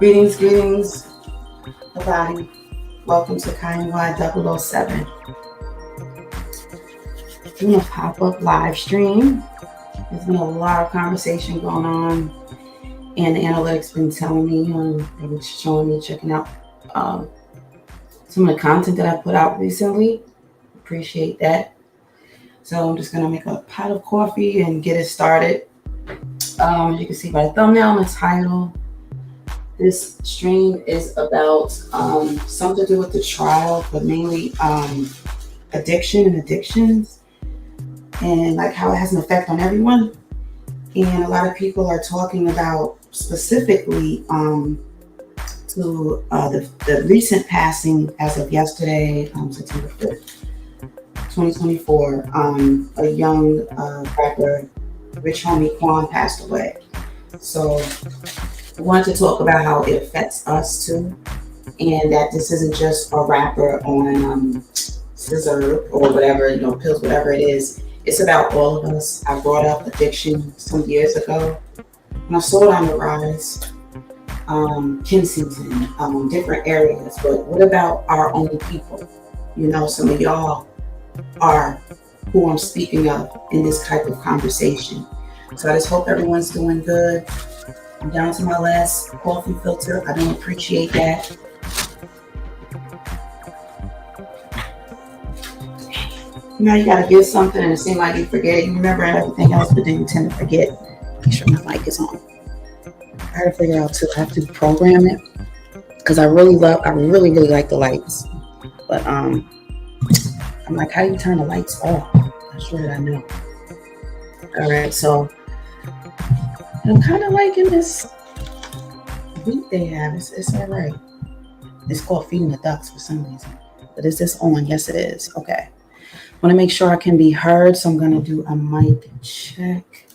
Greetings, everybody. Welcome to Kiy NY007. Doing a pop-up live stream. There's been a lot of conversation going on, and the analytics been telling me, they've been showing me, checking out some of the content that I put out recently. Appreciate that. So I'm just gonna make a pot of coffee and get it started. As you can see by the thumbnail and the title, this stream is about something to do with the trial, but mainly addiction and addictions, and like how it has an effect on everyone. And a lot of people are talking about specifically to the recent passing as of yesterday, September 5th, 2024. A young rapper, Rich Homie Quan, passed away. So I wanted to talk about how it affects us too, and that this isn't just a rapper on scissor or whatever, pills, whatever it is. It's about all of us. I brought up addiction some years ago, and I saw it on the rise. Kensington, different areas, but what about our own people? Some of y'all are who I'm speaking of in this type of conversation. So I just hope everyone's doing good. I'm down to my last coffee filter. I don't appreciate that. You gotta give something and it seems like you forget it. You remember everything else, but then you tend to forget. Make sure my mic is on. I gotta figure out too, I have to program it because I really like the lights. But I'm like, how do you turn the lights off? Not sure that I know. All right, so I'm kind of liking this beat they have. It's all right. It's called Feeding the Ducks for some reason. But is this on? Yes, it is. Okay. I want to make sure I can be heard, so I'm going to do a mic check.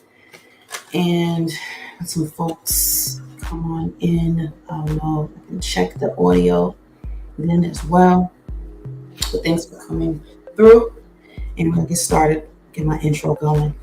And let some folks come on in. I don't know. I can check the audio then as well. So thanks for coming through. And I'm going to get started, get my intro going.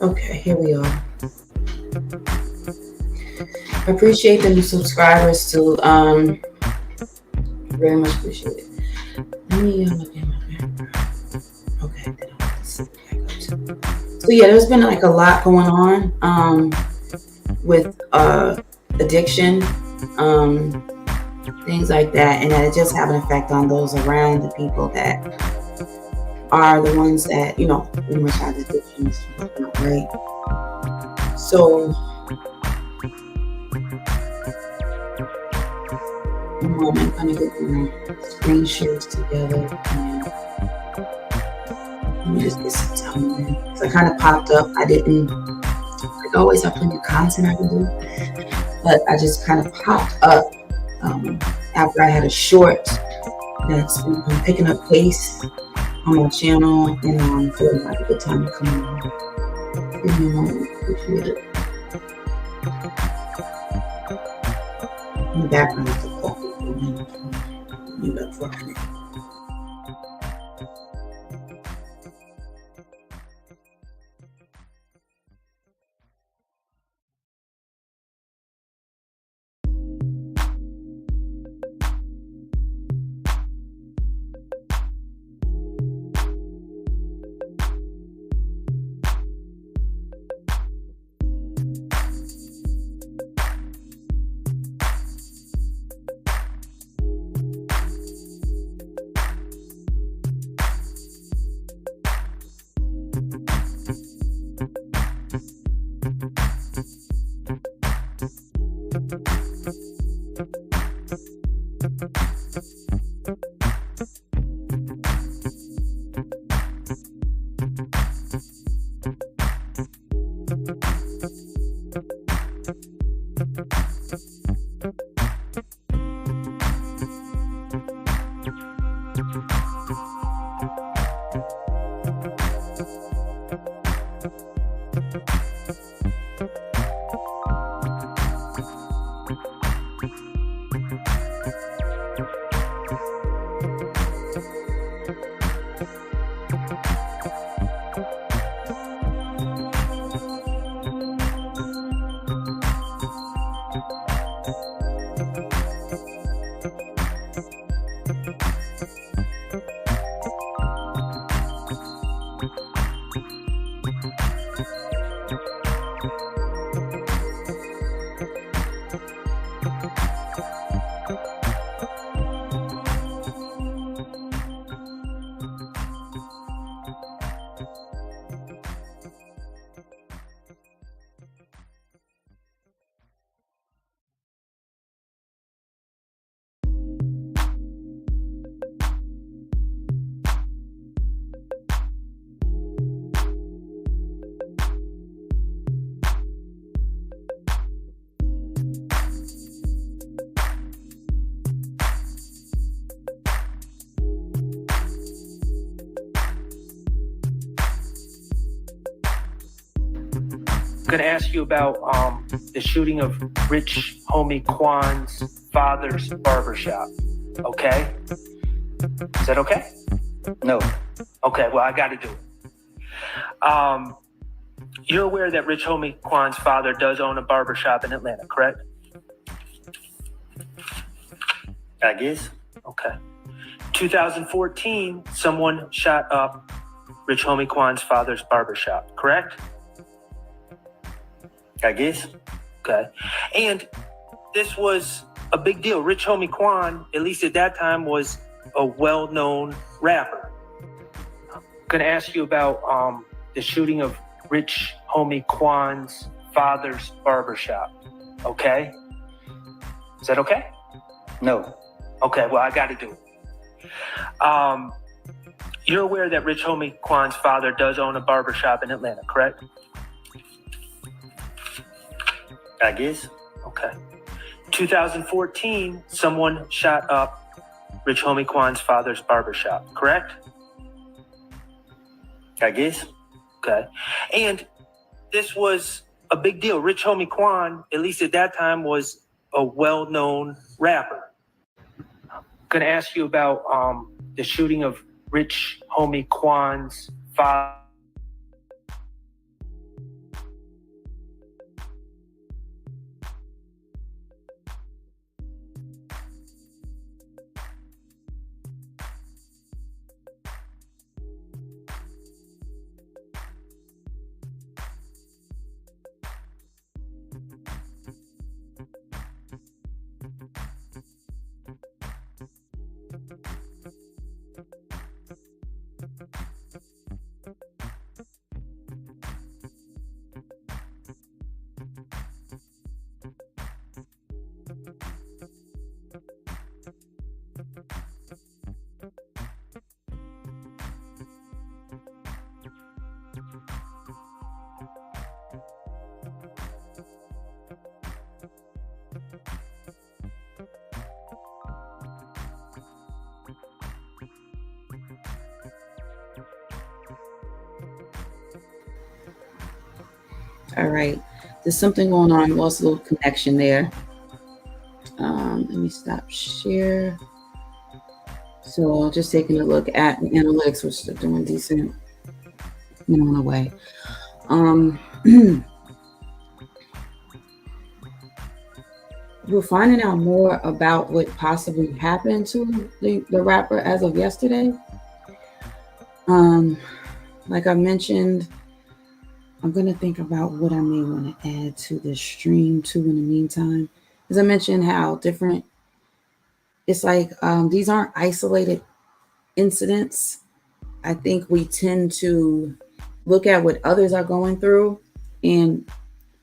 Okay, here we are. I appreciate the new subscribers too. Very much appreciate it. Let me look at my camera. Okay, so yeah, there's been like a lot going on with addiction, things like that, and that it just have an effect on those around the people that are the ones that, pretty much have addictions, right? So moment. I'm gonna get my screen shares together and let me just get some time in. So I kind of popped up. I didn't, like always, have plenty of content I can do, but I just kind of popped up after I had a short that's picking up pace on my channel, and I'm feeling like a good time to come on. Give me a moment. Appreciate it. In the background, it's a coffee. Mute up for a minute. I'm going to ask you about the shooting of Rich Homie Quan's father's barbershop. Okay? Is that okay? No. Okay, well, I got to do it. You're aware that Rich Homie Quan's father does own a barbershop in Atlanta, correct? I guess. Okay. 2014, someone shot up Rich Homie Quan's father's barbershop, correct? I guess. Okay. And this was a big deal. Rich Homie Quan, at least at that time, was a well-known rapper. I'm going to ask you about the shooting of Rich Homie Quan's father's barbershop. Okay? Is that okay? No. Okay, well, I got to do it. You're aware that Rich Homie Quan's father does own a barbershop in Atlanta, correct? I guess. Okay. 2014, someone shot up Rich Homie Quan's father's barbershop, correct? I guess. Okay. And this was a big deal. Rich Homie Quan, at least at that time, was a well-known rapper. I'm going to ask you about the shooting of Rich Homie Quan's father. All right. There's something going on. Lost a little connection there. Let me stop share. So just taking a look at the analytics, which are doing decent, in a way. We're finding out more about what possibly happened to the rapper as of yesterday. Like I mentioned, I'm going to think about what I may want to add to the stream too in the meantime. As I mentioned, how different it's like these aren't isolated incidents. I think we tend to look at what others are going through and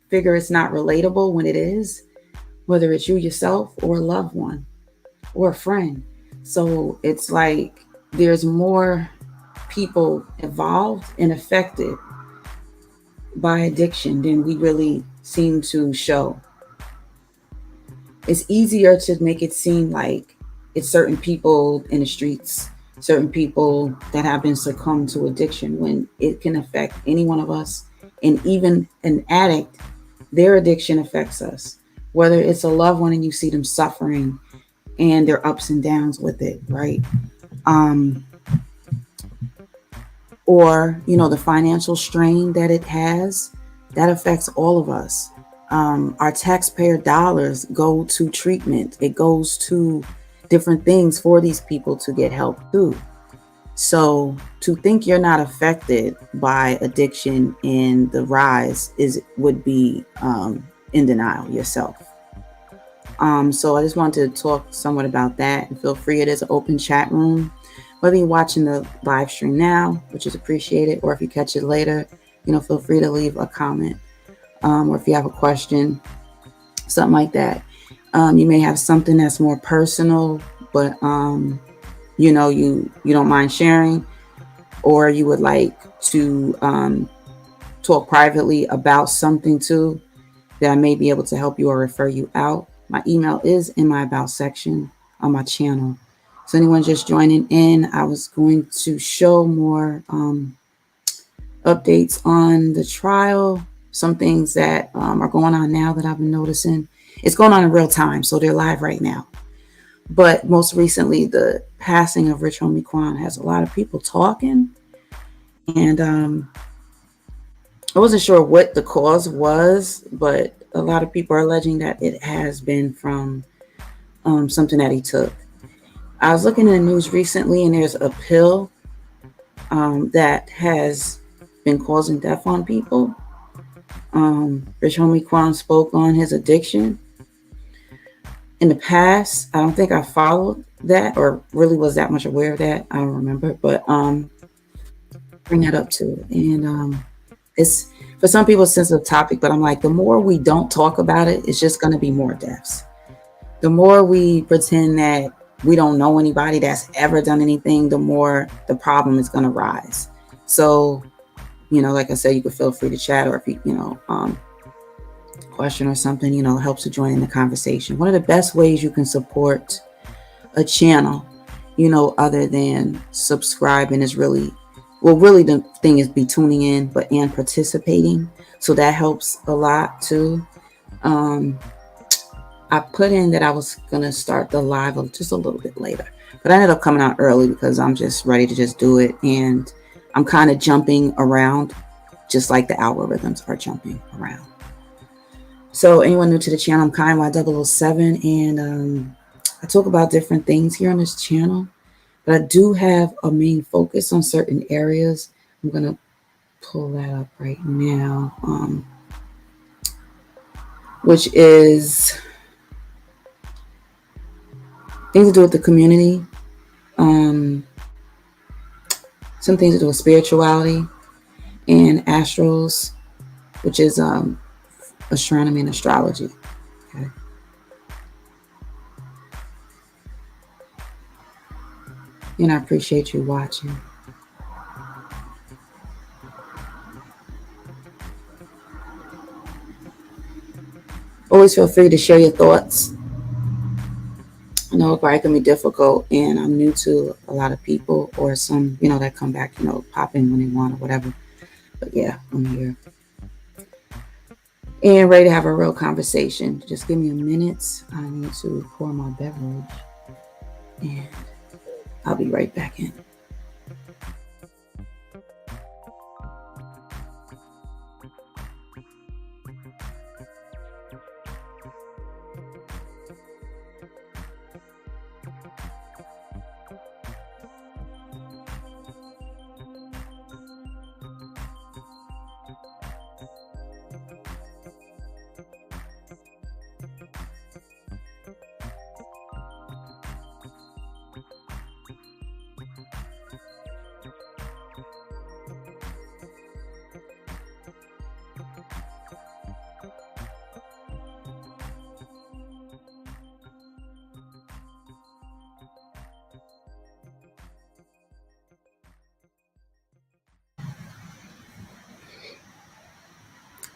figure it's not relatable when it is, whether it's you yourself or a loved one or a friend. So it's like there's more people involved and affected by addiction than we really seem to show. It's easier to make it seem like it's certain people in the streets, certain people that have been succumbed to addiction, when it can affect any one of us. And even an addict, their addiction affects us, whether it's a loved one and you see them suffering and their ups and downs with it, right? Or, the financial strain that it has, that affects all of us. Our taxpayer dollars go to treatment. It goes to different things for these people to get help too. So to think you're not affected by addiction and the rise would be in denial yourself. So I just wanted to talk somewhat about that, and feel free. It is an open chat room. Whether you're watching the live stream now, which is appreciated, or if you catch it later, feel free to leave a comment, or if you have a question, something like that. You may have something that's more personal, but you don't mind sharing, or you would like to talk privately about something too, that I may be able to help you or refer you out. My email is in my about section on my channel. So anyone just joining in, I was going to show more updates on the trial, some things that are going on now that I've been noticing. It's going on in real time, so they're live right now. But most recently, the passing of Rich Homie Quan has a lot of people talking. And I wasn't sure what the cause was, but a lot of people are alleging that it has been from something that he took. I was looking in the news recently, and there's a pill that has been causing death on people. Rich Homie Quan spoke on his addiction. In the past, I don't think I followed that or really was that much aware of that. I don't remember, but bring that up too. And it's, for some people, a sensitive topic, but I'm like, the more we don't talk about it, it's just going to be more deaths. The more we pretend that we don't know anybody that's ever done anything, the more the problem is going to rise. So, like I said, you could feel free to chat, or if you, question or something, helps to join in the conversation. One of the best ways you can support a channel, other than subscribing, is really the thing is be tuning in, and participating. So that helps a lot too. I put in that I was going to start the live just a little bit later, but I ended up coming out early because I'm just ready to just do it. And I'm kind of jumping around just like the algorithms are jumping around. So anyone new to the channel, I'm Kiy NY007, and I talk about different things here on this channel, but I do have a main focus on certain areas. I'm going to pull that up right now, which is things to do with the community, some things to do with spirituality and astrals, which is astronomy and astrology. Okay. And I appreciate you watching. Always feel free to share your thoughts. I know it probably can be difficult, and I'm new to a lot of people, or some, that come back, pop in when they want or whatever. But yeah, I'm here. and ready to have a real conversation. Just give me a minute. I need to pour my beverage, and I'll be right back in.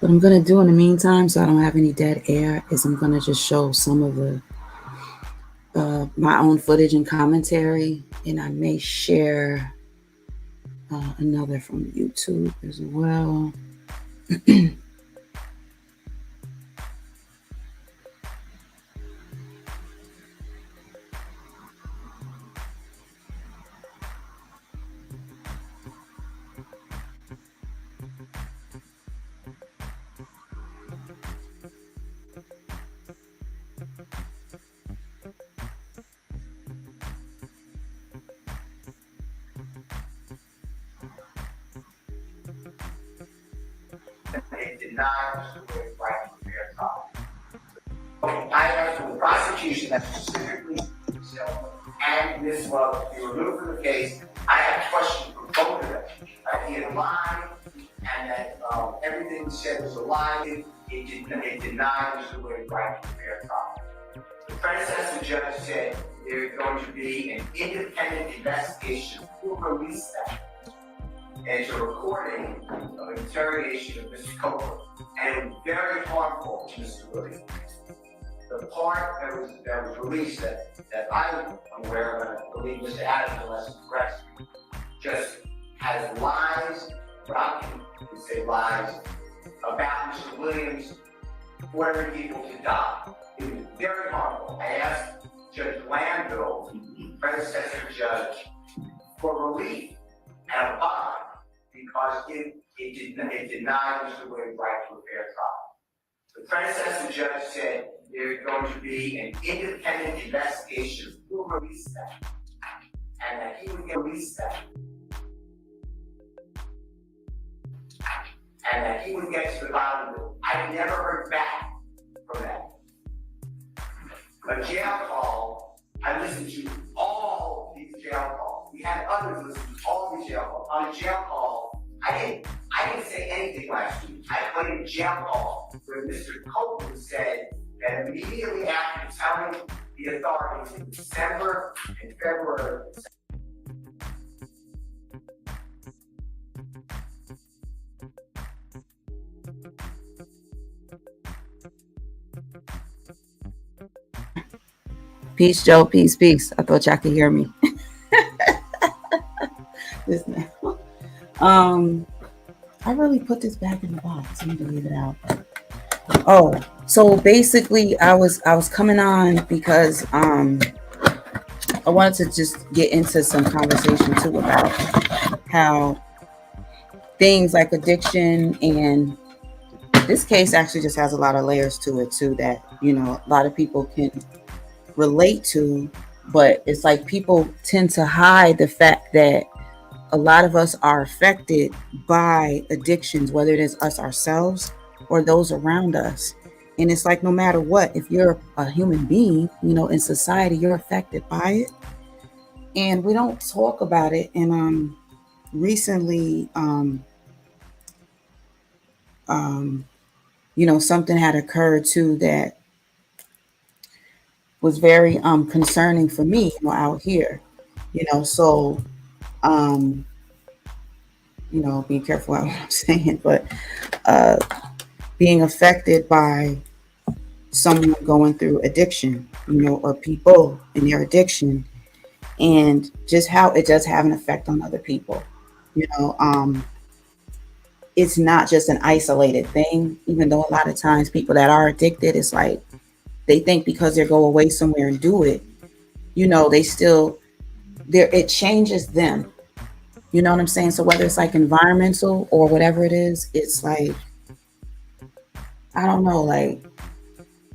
What I'm going to do in the meantime, so I don't have any dead air, is I'm going to just show some of the my own footage and commentary, and I may share another from YouTube as well. It denies the right to fair trial. I asked for the prosecution that specifically and Ms. Love to be removed from the case. I have questions for both of them. He had lied, and that everything he said was a lie. It denies the right to fair trial. The predecessor judge said there's going to be an independent investigation. Who released that? And it's a recording of an interrogation of Mr. Copeland, and it was very harmful to Mr. Williams. The part that was released that I'm aware of, and I believe Mr. Adams, unless it's correct, just has lies, what I can say lies, about Mr. Williams ordering people to die. It was very harmful. I asked Judge Landville, predecessor judge, for relief and a bond, because it denied Mr. Williams' right to a fair trial. The predecessor judge said there's going to be an independent investigation. Who released that? And that he would get released that. And that he would get to the bottom of it. I never heard back from that. A jail call, I listened to all these jail calls. We had others listen to all these jail calls. On a jail call, I didn't say anything last week. I played a jail call where Mr. Copeland said that immediately after telling the authorities in December and February, Peace, Joe. Peace, peace. I thought y'all could hear me. This now. I really put this back in the box. I need to leave it out. Oh, so basically, I was coming on because I wanted to just get into some conversation too about how things like addiction, and this case actually just has a lot of layers to it too that, you know, a lot of people can relate to, but it's like people tend to hide the fact that a lot of us are affected by addictions, whether it is us ourselves or those around us. And it's like, no matter what, if you're a human being, you know, in society, you're affected by it. And we don't talk about it. And recently, you know, something had occurred too that was very concerning for me, you know, out here, you know. So you know, be careful what I'm saying, but being affected by someone going through addiction, you know, or people in their addiction, and just how it does have an effect on other people, you know. it's not just an isolated thing, even though a lot of times people that are addicted, it's like they think because they go away somewhere and do it, you know, they still there, it changes them. You know what I'm saying? So whether it's like environmental or whatever it is, it's like, I don't know, like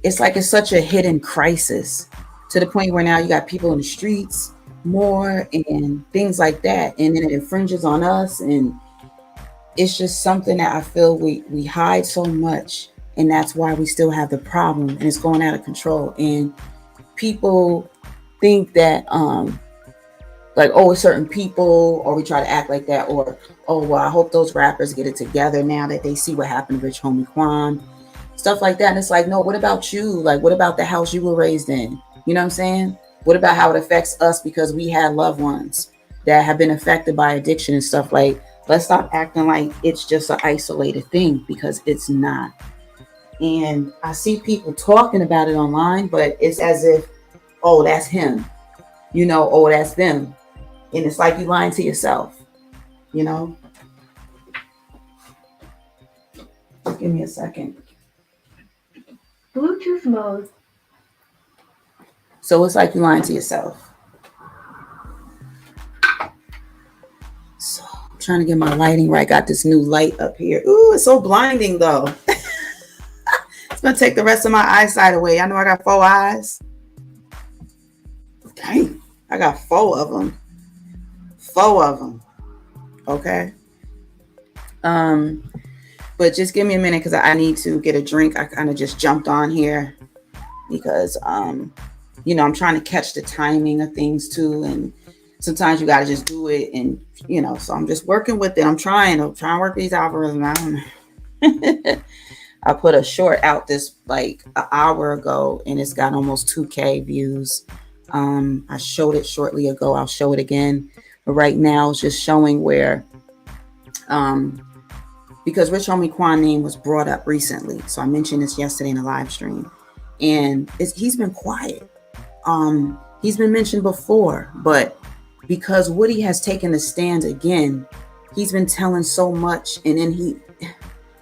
it's such a hidden crisis to the point where now you got people in the streets more and things like that. And then it infringes on us. And it's just something that I feel we hide so much. And that's why we still have the problem and it's going out of control. And people think that, like, oh, it's certain people, or we try to act like that, or, oh, well, I hope those rappers get it together now that they see what happened to Rich Homie Quan, stuff like that. And it's like, no, what about you? Like, what about the house you were raised in? You know what I'm saying? What about how it affects us because we had loved ones that have been affected by addiction and stuff? Like, let's stop acting like it's just an isolated thing, because it's not. And I see people talking about it online, but it's as if, oh, that's him, you know, oh, that's them. And it's like you lying to yourself, you know? Just give me a second. Bluetooth mode. So it's like you lying to yourself. So I'm trying to get my lighting right. Got this new light up here. Ooh, it's so blinding though. It's gonna take the rest of my eyesight away. I know I got 4 eyes. Dang, I got 4 of them. 4 of them. Okay. But just give me a minute because I need to get a drink. I kind of just jumped on here because you know, I'm trying to catch the timing of things too, and sometimes you gotta just do it, and you know, so I'm just working with it. I'm trying to work these algorithms. I don't know. I put a short out this like an hour ago, and it's got almost 2K views. I showed it shortly ago. I'll show it again. But right now it's just showing where, because Rich Homie Quan name was brought up recently. So I mentioned this yesterday in a live stream, and he's been quiet. He's been mentioned before, but because Woody has taken the stand again, he's been telling so much, and then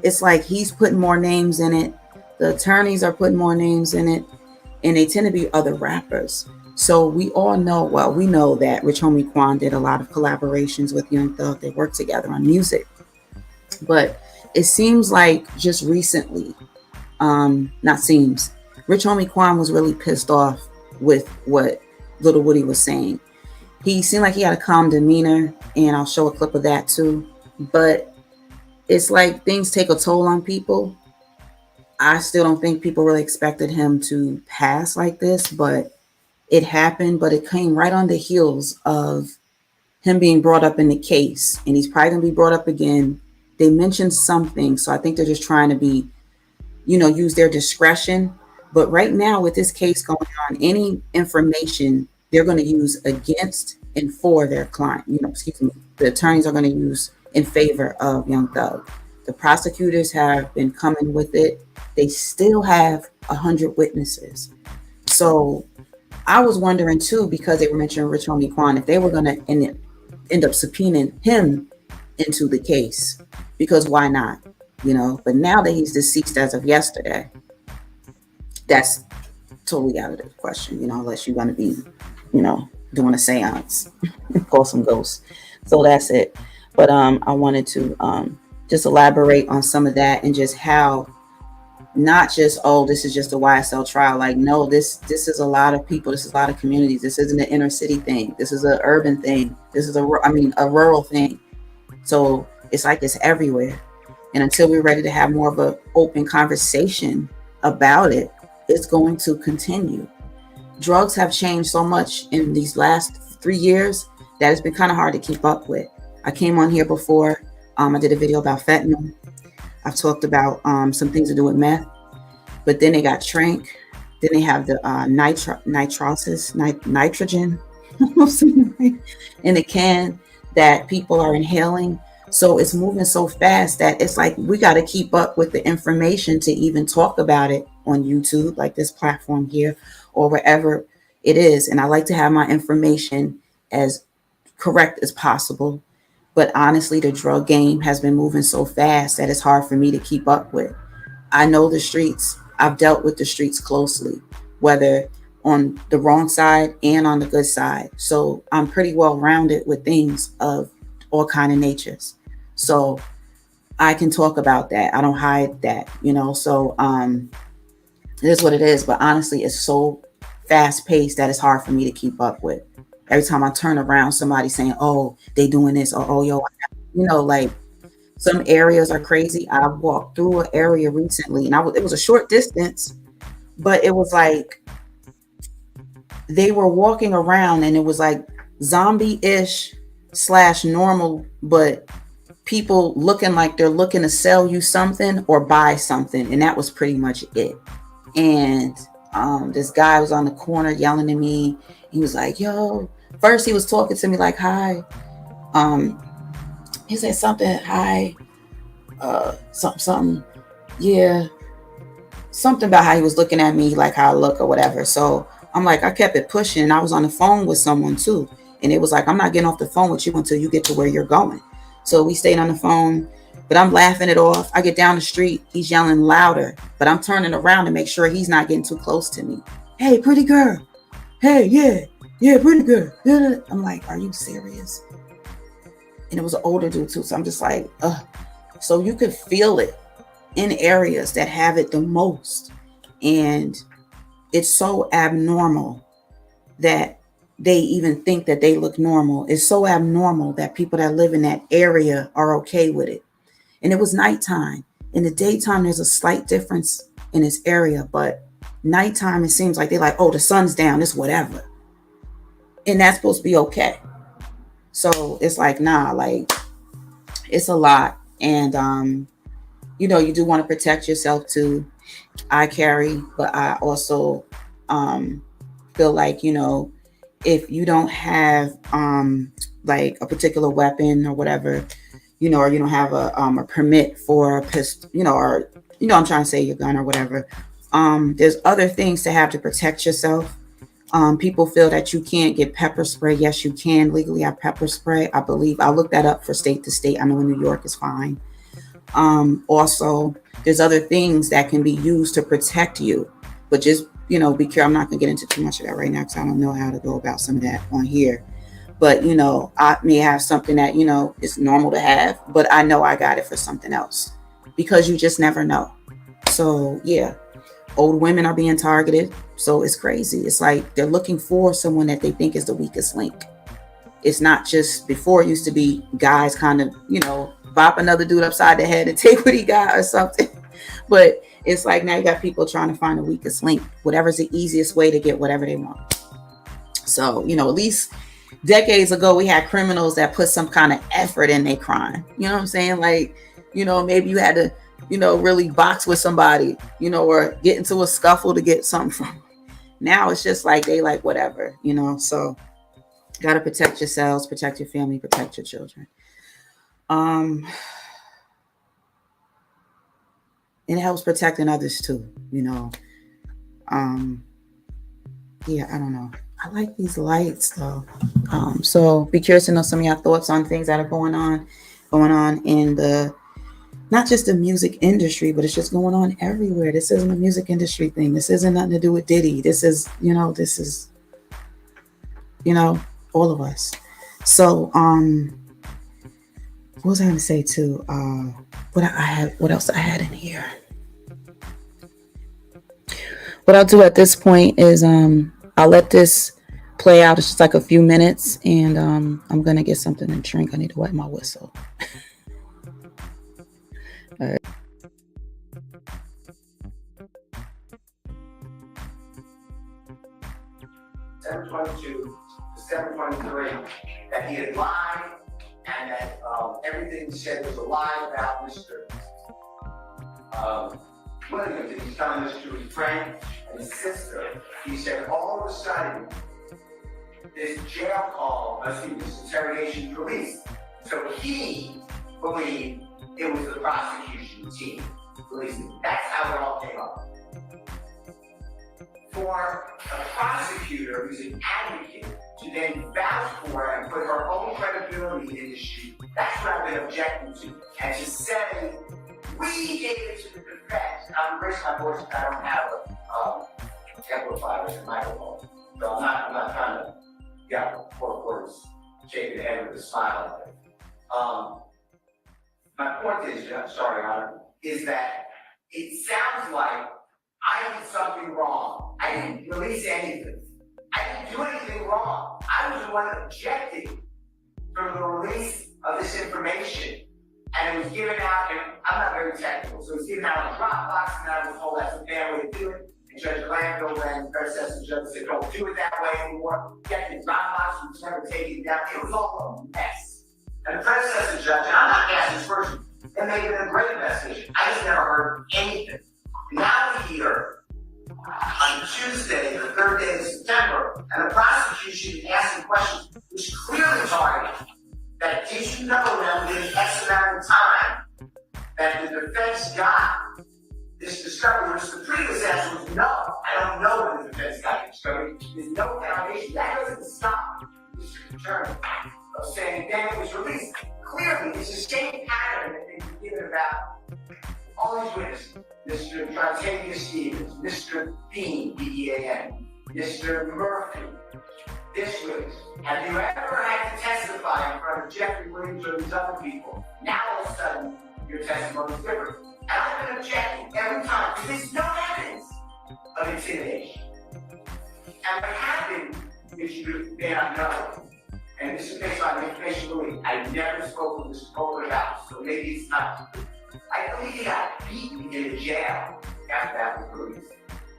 it's like he's putting more names in it. The attorneys are putting more names in it, and they tend to be other rappers. So we all know, well, we know that Rich Homie Quan did a lot of collaborations with Young Thug. They worked together on music. But it seems like just recently, not seems, Rich Homie Quan was really pissed off with what Little Woody was saying. He seemed like he had a calm demeanor, and I'll show a clip of that too. But it's like things take a toll on people. I still don't think people really expected him to pass like this, but it happened. But it came right on the heels of him being brought up in the case, and he's probably gonna be brought up again. They mentioned something, so I think they're just trying to be, you know, use their discretion. But right now with this case going on, any information they're going to use against and for their client, you know, excuse me, the attorneys are going to use in favor of Young Thug. The prosecutors have been coming with it. They still have 100 witnesses. So I was wondering too, because they were mentioning Rich Homie Quan, if they were going to end up subpoenaing him into the case, because why not, you know? But now that he's deceased as of yesterday, that's totally out of the question, you know, unless you're going to be, you know, doing a seance, call some ghosts. So that's it. But I wanted to just elaborate on some of that, and just how, not just, oh, this is just a YSL trial. Like, no, this is a lot of people. This is a lot of communities. This isn't an inner city thing. This is an urban thing. This is a rural thing. So it's like it's everywhere. And until we're ready to have more of an open conversation about it, it's going to continue. Drugs have changed so much in these last 3 years that it's been kind of hard to keep up with. I came on here before. I did a video about fentanyl. I've talked about some things to do with meth. But then they got Trank. Then they have the nitrogen in the can that people are inhaling. So it's moving so fast that it's like we got to keep up with the information to even talk about it on YouTube, like this platform here, or wherever it is. And I like to have my information as correct as possible. But honestly, the drug game has been moving so fast that it's hard for me to keep up with. I know the streets. I've dealt with the streets closely, whether on the wrong side and on the good side. So I'm pretty well rounded with things of all kind of natures. So I can talk about that. I don't hide that, you know. So it is what it is. But honestly, it's so fast paced that it's hard for me to keep up with. Every time I turn around, somebody saying, "Oh, they doing this," or "Oh, yo," you know, like some areas are crazy. I walked through an area recently, and it was a short distance, but it was like they were walking around, and it was like zombie-ish / normal, but people looking like they're looking to sell you something or buy something, and that was pretty much it. And this guy was on the corner yelling at me. He was like, "Yo," first he was talking to me like, "Hi." He said something, "Hi," something, yeah, something about how he was looking at me, like how I look or whatever. So I'm like, I kept it pushing, and I was on the phone with someone too, and it was like, "I'm not getting off the phone with you until you get to where you're going." So we stayed on the phone, but I'm laughing it off. I get down the street, he's yelling louder, but I'm turning around to make sure he's not getting too close to me. "Hey, pretty girl. Hey, yeah, pretty girl." I'm like, "Are you serious?" And it was an older dude too. So I'm just like, ugh. So you could feel it in areas that have it the most. And it's so abnormal that they even think that they look normal. It's so abnormal that people that live in that area are okay with it. And it was nighttime. In the daytime, there's a slight difference in this area, but nighttime, it seems like they're like, "Oh, the sun's down, it's whatever." And that's supposed to be okay. So it's like, nah, like it's a lot. And you know, you do want to protect yourself too. I carry, but I also feel like, you know, if you don't have like a particular weapon or whatever, you know, or you don't have a permit for a pistol, you know, or I'm trying to say your gun or whatever. There's other things to have to protect yourself. People feel that you can't get pepper spray. Yes, you can legally have pepper spray. I believe I'll look that up for state to state. I know in New York is fine. Also, there's other things that can be used to protect you, but just, you know, be careful. I'm not gonna get into too much of that right now because I don't know how to go about some of that on here. But, you know, I may have something that, you know, is normal to have, but I know I got it for something else because you just never know. So yeah, old women are being targeted. So it's crazy. It's like they're looking for someone that they think is the weakest link. It's not just, before it used to be guys kind of, you know, bop another dude upside the head and take what he got or something. But it's like now you got people trying to find the weakest link, whatever's the easiest way to get whatever they want. So, you know, at least decades ago, we had criminals that put some kind of effort in their crime. You know what I'm saying? Like, you know, maybe you had to, you know, really box with somebody, you know, or get into a scuffle to get something from them. Now it's just like they like whatever, you know. So got to protect yourselves, protect your family, protect your children. And it helps protecting others too, you know. Yeah, I don't know. I like these lights though. So be curious to know some of your thoughts on things that are going on in the, not just the music industry, but it's just going on everywhere. This isn't a music industry thing. This isn't nothing to do with Diddy. This is, you know, all of us. So, what was I going to say too? What else I had in here? What I'll do at this point is, I'll let this play out. It's just like a few minutes, and I'm going to get something to drink. I need to wet my whistle. All right. $722 to $723 that he had lied and that everything he said was a lie about Mr. Williams. And he's telling this to his friend and his sister. He said all of a sudden this this interrogation police. So he believed it was the prosecution team. That's how it all came up. For a prosecutor who's an advocate to then vouch for and put her own credibility in issue That's what I've been objecting to. And to say, we gave it to the defense. I'm raising my voice because I don't have a amplifier or a microphone. So I'm not trying to, poor words, shaking the head with a smile. My point is, sorry, Your Honor, is that it sounds like I did something wrong. I didn't release anything. I didn't do anything wrong. I was the one objecting from the release of this information. And it was given out, and I'm not very technical, so it was given out on a Dropbox, and I was told that's a bad way to do it. And Judge Glanville and the predecessor judge said, don't do it that way anymore. Get the Dropbox was never taken down. It was all a mess. And the predecessor judge, and I'm not asking this person, they made it a great investigation. I just never heard anything. Now here, on Tuesday, the 3rd day of September, and the prosecution is asking questions which clearly target that did you know that within X amount of time that the defense got this discovery, which the previous answer was no. I don't know when the defense got the discovery. There's no foundation. That doesn't stop the district attorney of saying then it was released. Clearly, it's the same pattern that they've been given about all these witnesses. Mr. Trantavia Stevens, Mr. Bean, B-E-A-N, Mr. Murphy, this witness. Have you ever had to testify in front of Jeffrey Williams or these other people? Now all of a sudden, your testimony is different. And I've been objecting every time because there's no evidence of intimidation. And what happened, which you may not know, and this is based on information release, I never spoke with Mr. Kohler about, so maybe it's not true. I believe he got beaten in the jail after that was released.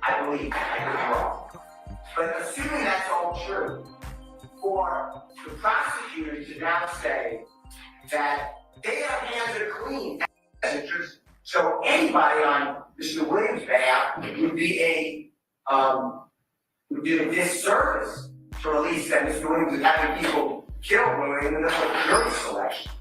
I believe, I could be wrong. But assuming that's all true, for the prosecutor to now say that their hands are clean, so anybody on Mr. Williams' behalf would be a disservice to release that Mr. Williams is having people killed when we're in the middle of jury selection.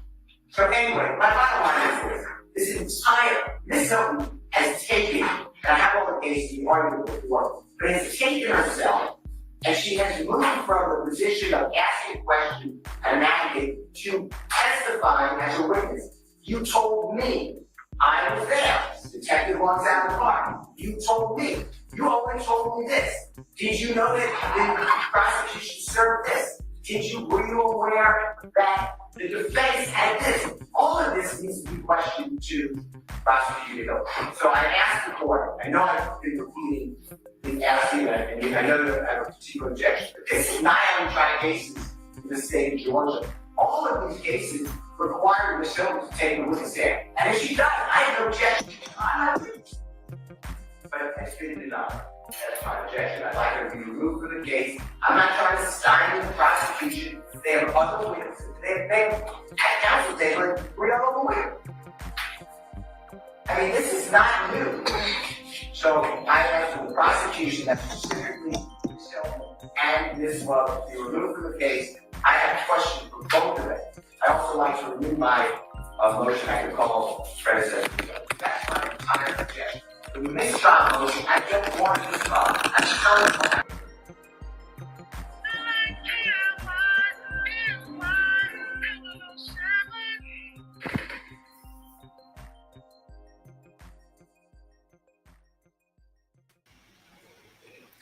So anyway, my bottom line is this entire, Ms. Hilton has taken, and I have all the cases you argued before, but has taken herself, and she has moved from the position of asking questions and advocate to testifying as a witness. You told me I was there. Detective walks out of the car. You told me. You only told me this. Did you know that the prosecution served this? Were you aware that the defense had this? All of this needs to be questioned to prosecutor. So I asked the court, I know I've been repeating the asking, and I know that I have a particular objection, but this is not untried cases in the state of Georgia. All of these cases require Ms. Hilton to take a witness stand. And if she does, I have no objection. I'm not doing it. But it's been denied. That's my objection. I'd like her to be removed from the case. I'm not trying to stymie the prosecution. They have other witnesses. They have at counsel table, we don't know where. I mean, this is not new. So I asked for the prosecution that specifically Ms. Hilton and Ms. Love to be removed from the case. I have a question for both of them. I also like to remove my motion. I could call predecessor. That's my entire objection. The mistrial motion, I don't want to mistrial. I'm telling you.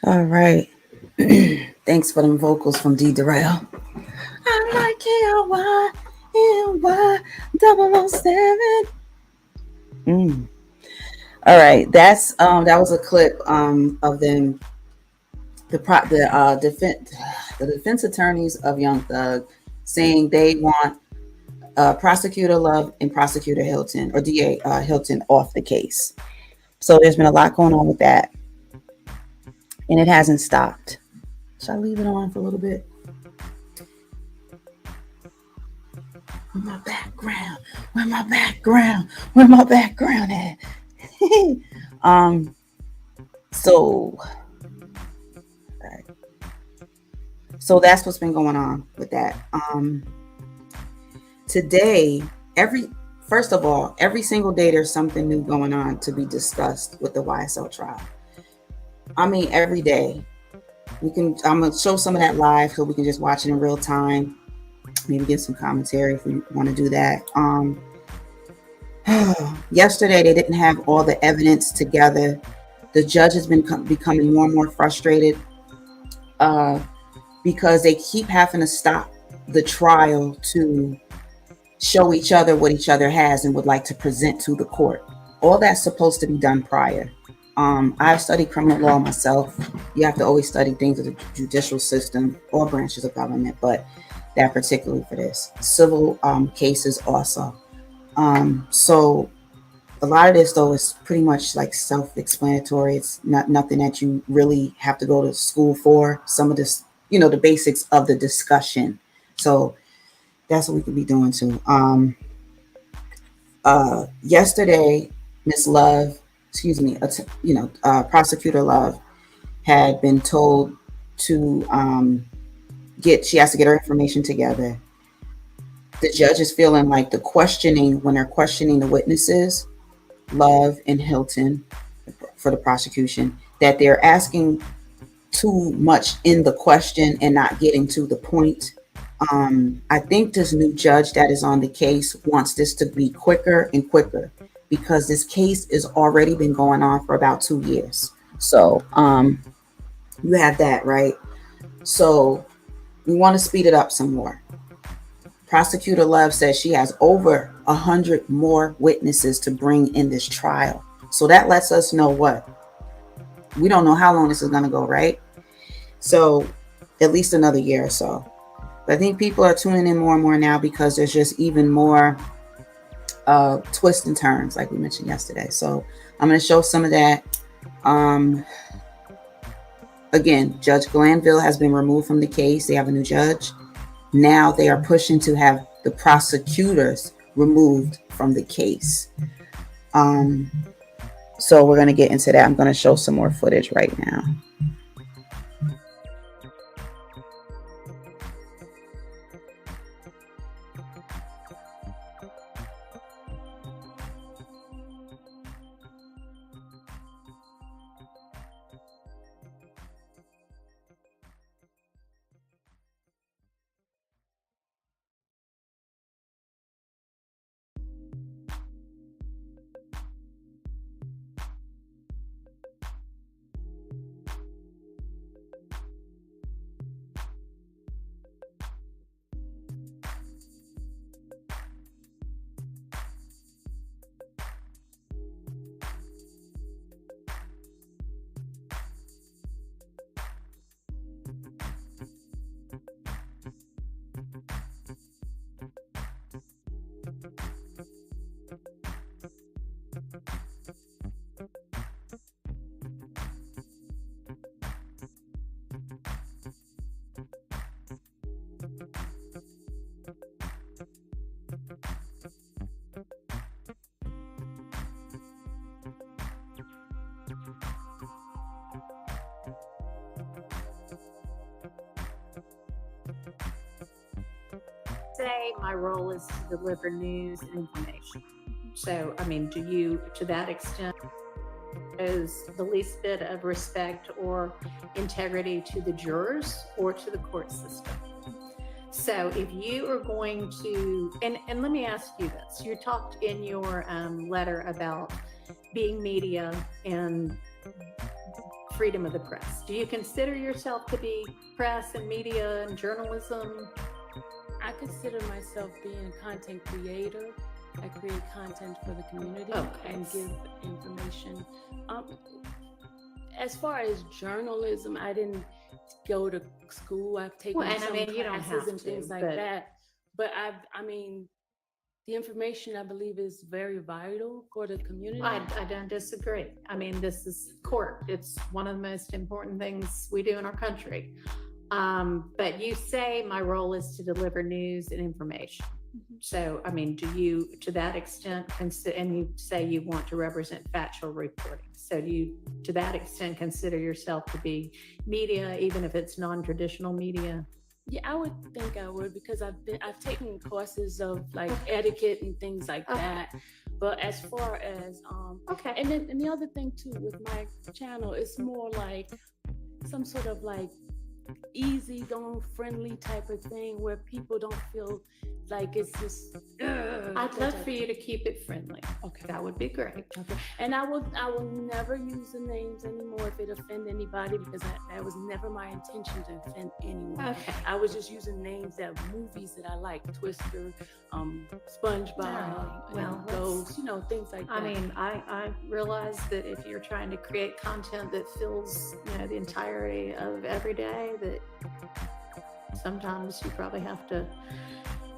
All right. Thanks for them vocals from D. Durrell. I like Kiy NY007. All right, that's that was a clip of them, the defense attorneys of Young Thug saying they want Prosecutor Love and Prosecutor Hilton or DA Hilton off the case. So there's been a lot going on with that, and it hasn't stopped. Should I leave it on for a little bit? Where's my background? Where's my background? Where's my background at? So that's what's been going on with that. Today, every single day there's something new going on to be discussed with the YSL trial. I mean, every day. I'm gonna show some of that live so we can just watch it in real time. maybe give some commentary if we want to do that. Yesterday, they didn't have all the evidence together. The judge has been becoming more and more frustrated because they keep having to stop the trial to show each other what each other has and would like to present to the court. All that's supposed to be done prior. I've studied criminal law myself. You have to always study things of the judicial system or branches of government, but that particularly for this. Civil cases also. So a lot of this, though, is pretty much like self-explanatory. It's nothing that you really have to go to school for. Some of this, the basics of the discussion. So that's what we could be doing too. Yesterday, Miss Love, Prosecutor Love had been told to she has to get her information together. The judge is feeling like when they're questioning the witnesses, Love and Hilton for the prosecution, that they're asking too much in the question and not getting to the point. I think this new judge that is on the case wants this to be quicker and quicker because this case has already been going on for about 2 years. So you have that, right? So we want to speed it up some more. Prosecutor Love says she has over 100 more witnesses to bring in this trial. So that lets us know what? We don't know how long this is going to go, right? So at least another year or so. But I think people are tuning in more and more now because there's just even more twists and turns, like we mentioned yesterday. So I'm going to show some of that. Again, Judge Glanville has been removed from the case. They have a new judge. Now they are pushing to have the prosecutors removed from the case. So we're going to get into that. I'm going to show some more footage right now. Say my role is to deliver news and information. So, I mean, do you, to that extent, shows the least bit of respect or integrity to the jurors or to the court system? So if you are going to, and let me ask you this, you talked in your letter about being media and freedom of the press. Do you consider yourself to be press and media and journalism? I consider myself being a content creator. I create content for the community and give information. As far as journalism, I didn't go to school. I've taken some classes and things like that. But I mean, the information I believe is very vital for the community. I don't disagree. I mean, this is court. It's one of the most important things we do in our country. But you say my role is to deliver news and information. So, I mean, do you, to that extent, and you say you want to represent factual reporting. So do you, to that extent, consider yourself to be media, even if it's non-traditional media? Yeah, I would think I would, because I've taken courses of like etiquette and things like that. But as far as, and then the other thing too with my channel, it's more like some sort of like easygoing, friendly type of thing where people don't feel like it's just. I'd love for you to keep it friendly. Okay. That would be great. Okay. And I will never use the names anymore if it offend anybody, because that was never my intention to offend anyone. Okay. I was just using names that movies that I like, Twister, SpongeBob, Well, Ghost, things like that. I mean, I realize that if you're trying to create content that fills, the entirety of every day, that sometimes you probably have to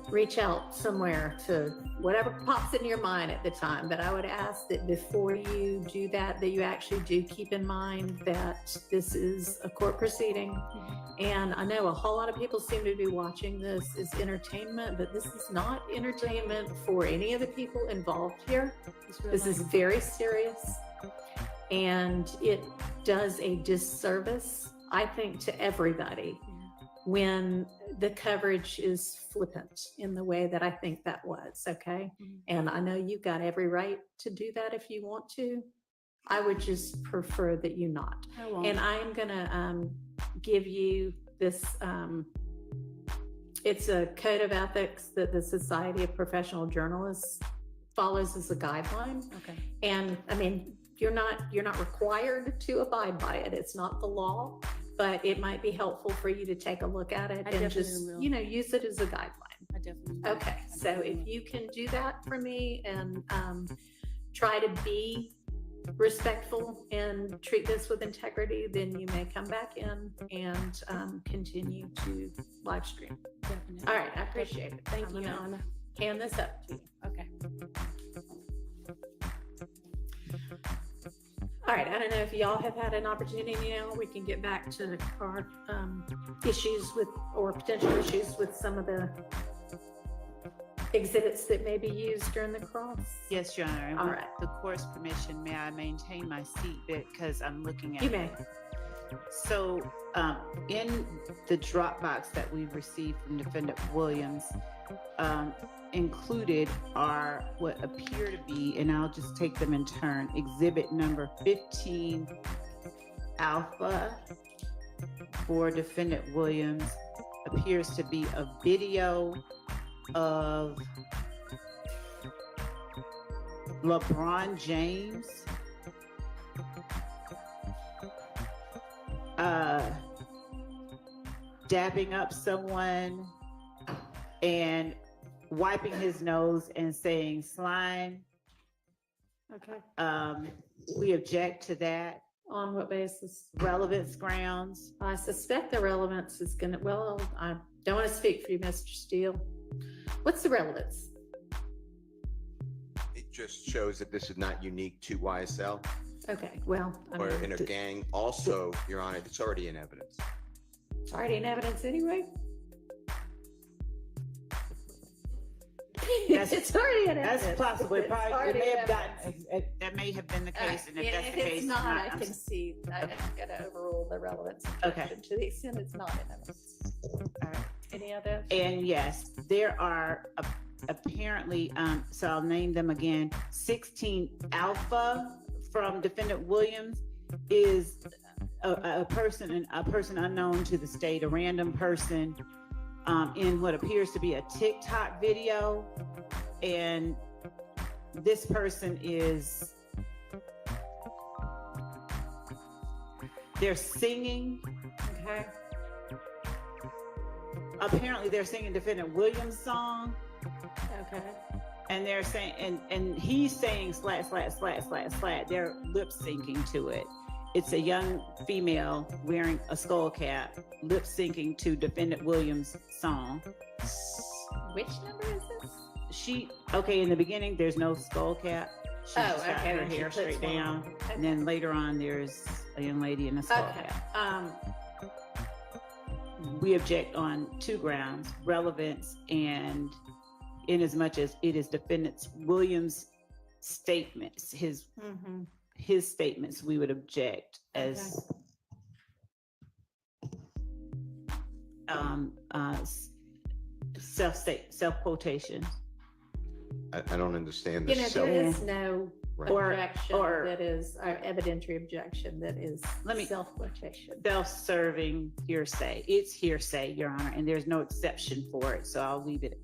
reach out somewhere to whatever pops in your mind at the time. But I would ask that before you do that you actually do keep in mind that this is a court proceeding. And I know a whole lot of people seem to be watching this as entertainment, but this is not entertainment for any of the people involved here. This is very serious, and it does a disservice, I think, to everybody when the coverage is flippant in the way that I think that was, okay? And I know you've got every right to do that if you want to. I would just prefer that you not. And I am gonna give you this, it's a code of ethics that the Society of Professional Journalists follows as a guideline. Okay. And I mean, you're not required to abide by it. It's not the law, but it might be helpful for you to take a look at it and just, use it as a guideline. I definitely will. Okay, so if you can do that for me and try to be respectful and treat this with integrity, then you may come back in and continue to live stream. Definitely. All right, I appreciate it. Thank you, I'm gonna Anna. hand this up to you. Okay. All right, I don't know if y'all have had an opportunity now, we can get back to our issues with, or potential issues with some of the exhibits that may be used during the cross. Yes, Your Honor. And All with right. the court's permission, may I maintain my seat because I'm looking at You may. So in the Dropbox that we received from Defendant Williams, included are what appear to be, and I'll just take them in turn, exhibit number 15 Alpha for Defendant Williams appears to be a video of LeBron James dapping up someone and wiping his nose and saying slime. Okay. We object to that. On what basis? Relevance grounds. I suspect the relevance is gonna, well, I don't want to speak for you, Mr. Steele. What's the relevance? It just shows that this is not unique to YSL Okay, well, or in a gang. Also, Your Honor, it's already in evidence. it's already in evidence anyway. It's already in evidence. That's possible. It It's probably already may in have evidence. gotten, that may have been the case. And if Yeah, that's if the case, it's not, I I'm can see, I'm gonna overrule the relevance. Okay. objection to the extent it's not in evidence. all right. Any other? And yes, there are apparently, so I'll name them again. 16 Alpha from Defendant Williams is a person unknown to the state, a random person in what appears to be a TikTok video. And this person is, they're singing. Okay. Apparently they're singing Defendant Williams' song. Okay. And they're saying, and he's saying slat, slat, slat, slat, slat. They're lip syncing to it. It's a young female wearing a skull cap, lip syncing to Defendant Williams' song. Which number is this? Okay, in the beginning, there's no skull cap. She's Oh, just got okay, her then she hair puts straight one down. on. And then later on, there's a young lady in a skull Okay. cap. We object on two grounds: relevance, and in as much as it is Defendant Williams' statements, his statements, we would object as self quotation. I don't understand You the know, self. there is no Right. objection or- that is, evidentiary objection that is self-quotation. Self-serving hearsay. It's hearsay, Your Honor, and there's no exception for it. So I'll leave it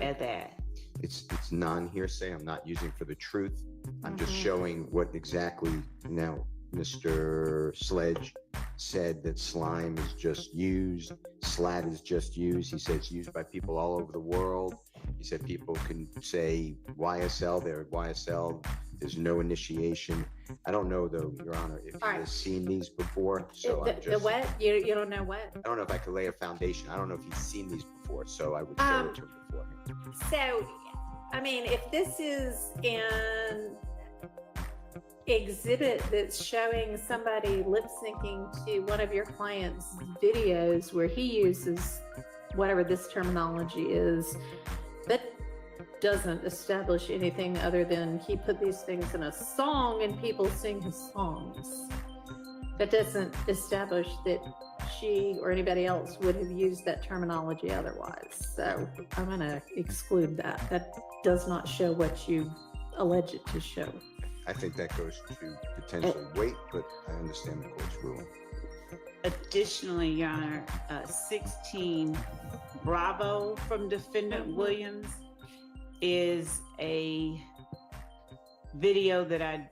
at that. It's non-hearsay. I'm not using for the truth. I'm just Mhm. showing what exactly now Mr. Sledge said that slime is just used, slat is just used. He said it's used by people all over the world. He said people can say YSL, they're at YSL. There's no initiation. I don't know though, Your Honor, if he All right. has seen these before. So The I'm just, what? You don't know what? I don't know if I could lay a foundation. I don't know if he's seen these before, so I would show it to him beforehand. So, I mean, if this is an exhibit that's showing somebody lip syncing to one of your clients' videos where he uses whatever this terminology is, that doesn't establish anything other than he put these things in a song and people sing his songs. That doesn't establish that she or anybody else would have used that terminology otherwise. So I'm going to exclude that. That does not show what you allege it to show. I think that goes to potential weight, but I understand the court's ruling. Additionally, Your Honor, 16 Bravo from Defendant Williams is a video that I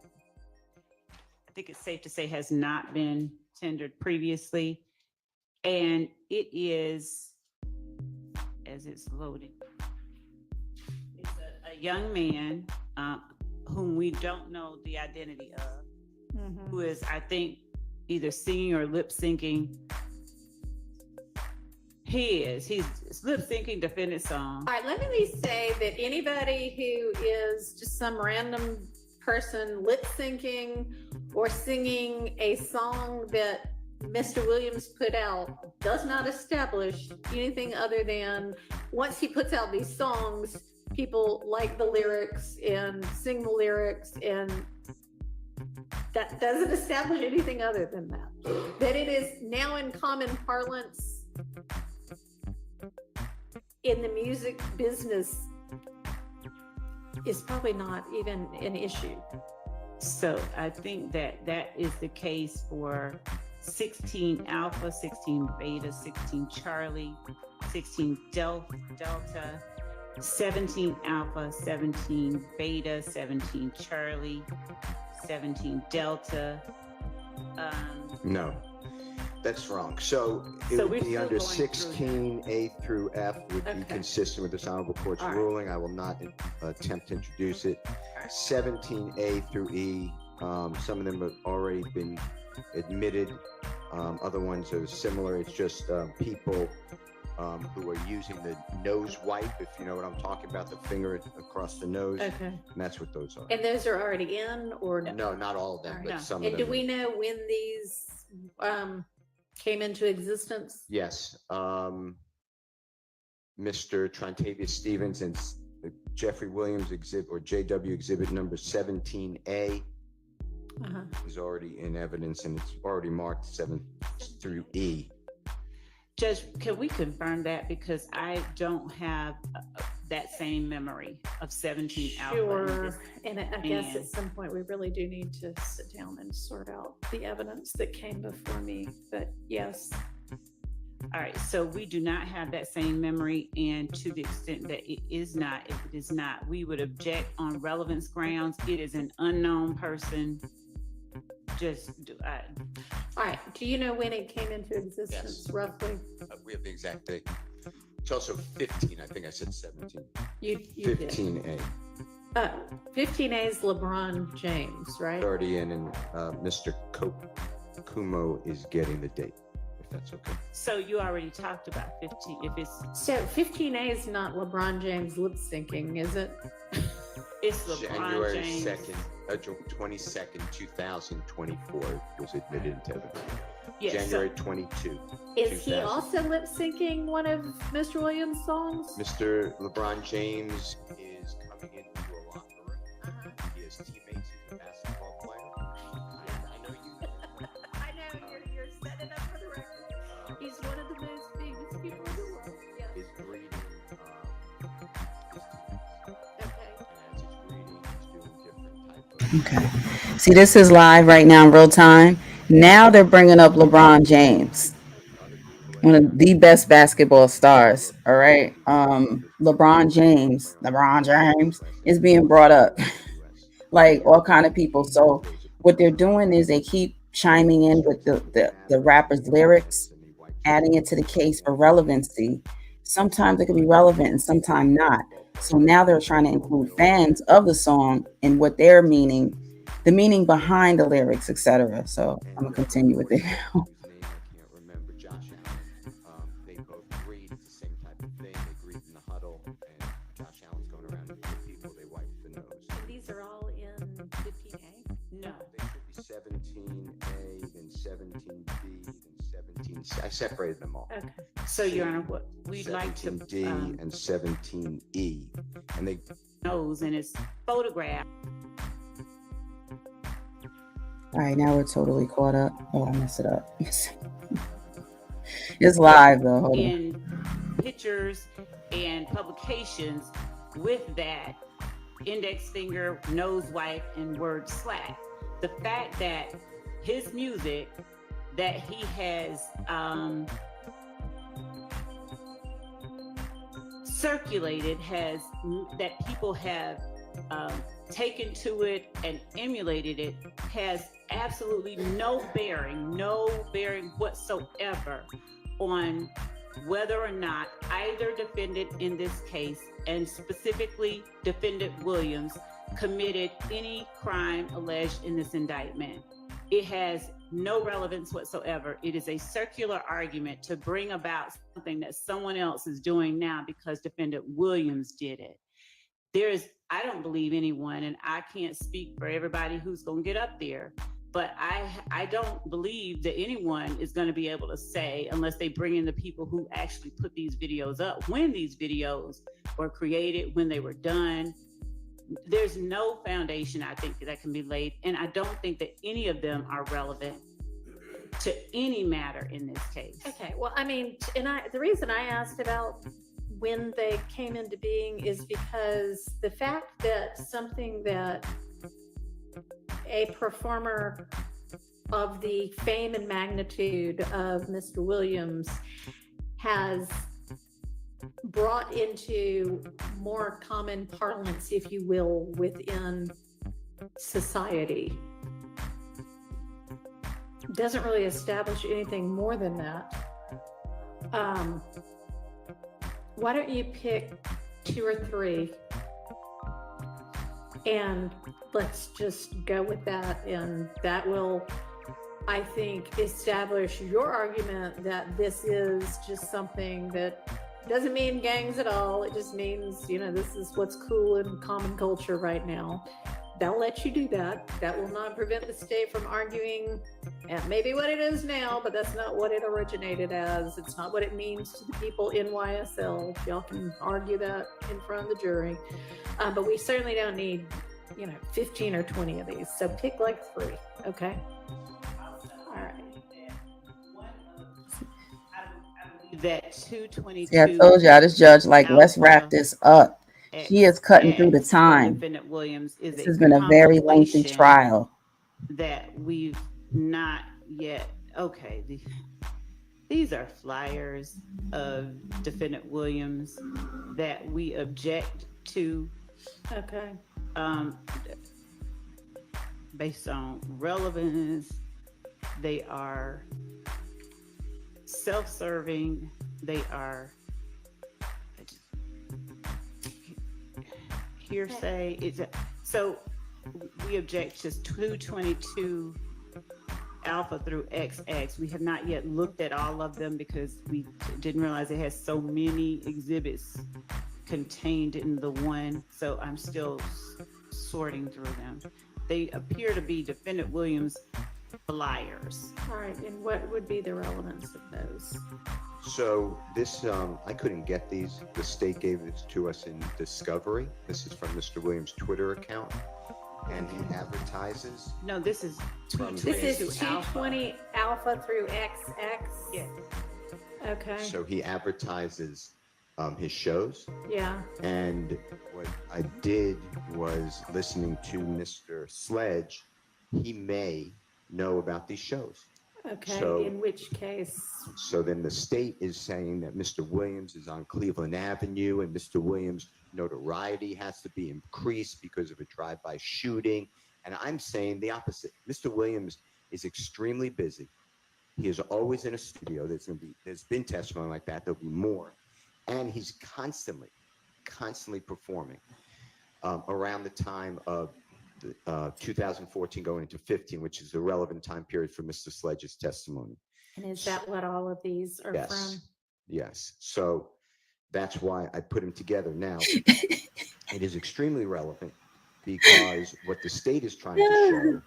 think it's safe to say has not been tendered previously. And it is, as it's loading, it's a young man whom we don't know the identity of, who is, I think, either singing or lip syncing. He's lip syncing defendant song. All right, let me say that anybody who is just some random person lip syncing or singing a song that Mr. Williams put out does not establish anything other than once he puts out these songs, people like the lyrics and sing the lyrics, and that doesn't establish anything other than that. That it is now in common parlance in the music business is probably not even an issue. So I think that is the case for 16 Alpha, 16 Beta, 16 Charlie, 16 Delta, 17 Alpha, 17 Beta, 17 Charlie, 17 Delta. No, that's wrong. So it So would we're be still under going through 16A through F would be Okay. consistent with this honorable court's All right. ruling. I will not attempt to introduce it. 17A through E, some of them have already been admitted. Other ones are similar. It's just people who are using the nose wipe, if you know what I'm talking about, the finger across the nose. Okay. And that's what those are. And those are already in or no? No, not all of them, but No. some of And them. do we know when these came into existence? Yes. Mr. Trontavious Stevens and Jeffrey Williams exhibit, or JW exhibit number 17A is already in evidence, and it's already marked 7 through E. Judge, can we confirm that? Because I don't have that same memory of 17 Alpha. Sure. And I guess and- at some point we really do need to sit down and sort out the evidence that came before me. But yes. All right, so we do not have that same memory, and to the extent that it is not, if it is not, we would object on relevance grounds. It is an unknown person. All right. Do you know when it came into existence, Yes. roughly? We have the exact date. It's also 15. I think I said 17. You did. 15A. 15A is LeBron James, right? Already in, and Mr. Kumo is getting the date, if that's okay. So you already talked about 15, if it's, So 15A is not LeBron James lip syncing, is it? it's LeBron January James. 2nd, 22nd, 2024 was admitted into evidence. Yes, so- January 22. Is he 2000. also lip syncing one of Mr. Williams' songs? Mr. LeBron James is coming into a locker room. He has teammates. He's a basketball player. I know you know. I know you're setting up for the record. He's one of the most famous people in the world. Yes. Is greeting his teammates. Okay. And as he's greeting, he's doing different type of Okay. See, this is live right now in real time. Now they're bringing up LeBron James, one of the best basketball stars. All right. LeBron James is being brought up, like all kind of people. So what they're doing is they keep chiming in with the rapper's lyrics, adding it to the case for relevancy. Sometimes it can be relevant and sometimes not. So now they're trying to include fans of the song and what they're meaning, the meaning behind the lyrics, etc. So I'm gonna continue with it now. They both agreed it's the same type of thing. They agreed in the huddle, and Josh Allen's going around and people they wipe the nose. These are all in 15A? No. They should be 17A, then 17B, then 17C. I separated them all. Okay. So, Your Honor, what we'd like to 17D and 17E, and they knows and it's photographed. All right, now we're totally caught up. Oh, I messed it up. It's live though. Hold on. In pictures and publications with that index finger, nose wipe, and word slap. The fact that his music that he has circulated has that people have taken to it and emulated it has absolutely no bearing whatsoever on whether or not either defendant in this case, and specifically defendant Williams, committed any crime alleged in this indictment. It has no relevance whatsoever. It is a circular argument to bring about something that someone else is doing now because defendant Williams did it. I don't believe anyone, and I can't speak for everybody who's going to get up there, but I don't believe that anyone is going to be able to say, unless they bring in the people who actually put these videos up, when these videos were created, when they were done. There's no foundation, I think, that can be laid, and I don't think that any of them are relevant to any matter in this case. Okay, well, I mean, the reason I asked about when they came into being is because the fact that something that a performer of the fame and magnitude of Mr. Williams has brought into more common parlance, if you will, within society doesn't really establish anything more than that. Why don't you pick 2 or 3 and let's just go with that, and that will, I think, establish your argument that this is just something that doesn't mean gangs at all. It just means, this is what's cool in common culture right now. They'll let you do that. That will not prevent the state from arguing maybe what it is now, but that's not what it originated as. It's not what it means to the people in YSL. Y'all can argue that in front of the jury. But we certainly don't need, 15 or 20 of these. So pick like 3, okay? All right. That 222. See, I told y'all, this judge, let's wrap this up. He is cutting through the time. Defendant Williams is this has been a very lengthy trial that we've not yet. Okay, these are flyers of defendant Williams that we object to. Okay. Based on relevance, they are self-serving. They are hearsay. So we object to 222 alpha through XX. We have not yet looked at all of them because we didn't realize it has so many exhibits contained in the one. So I'm still sorting through them. They appear to be defendant Williams flyers. All right, and what would be the relevance of those? So this, I couldn't get these. The state gave this to us in discovery. This is from Mr. Williams' Twitter account, and he advertises. No, this is 220 alpha through XX. Yes. Okay. So he advertises his shows. Yeah. And what I did was listening to Mr. Sledge. He may know about these shows. Okay, So, in which case? So then the state is saying that Mr. Williams is on Cleveland Avenue and Mr. Williams' notoriety has to be increased because of a drive-by shooting. And I'm saying the opposite. Mr. Williams is extremely busy. He is always in a studio. There's been testimony like that. There'll be more. And he's constantly performing around the time of 2014 going into 15, which is a relevant time period for Mr. Sledge's testimony. And is that what all of these are from? Yes. So that's why I put them together. Now, it is extremely relevant because what the state is trying to show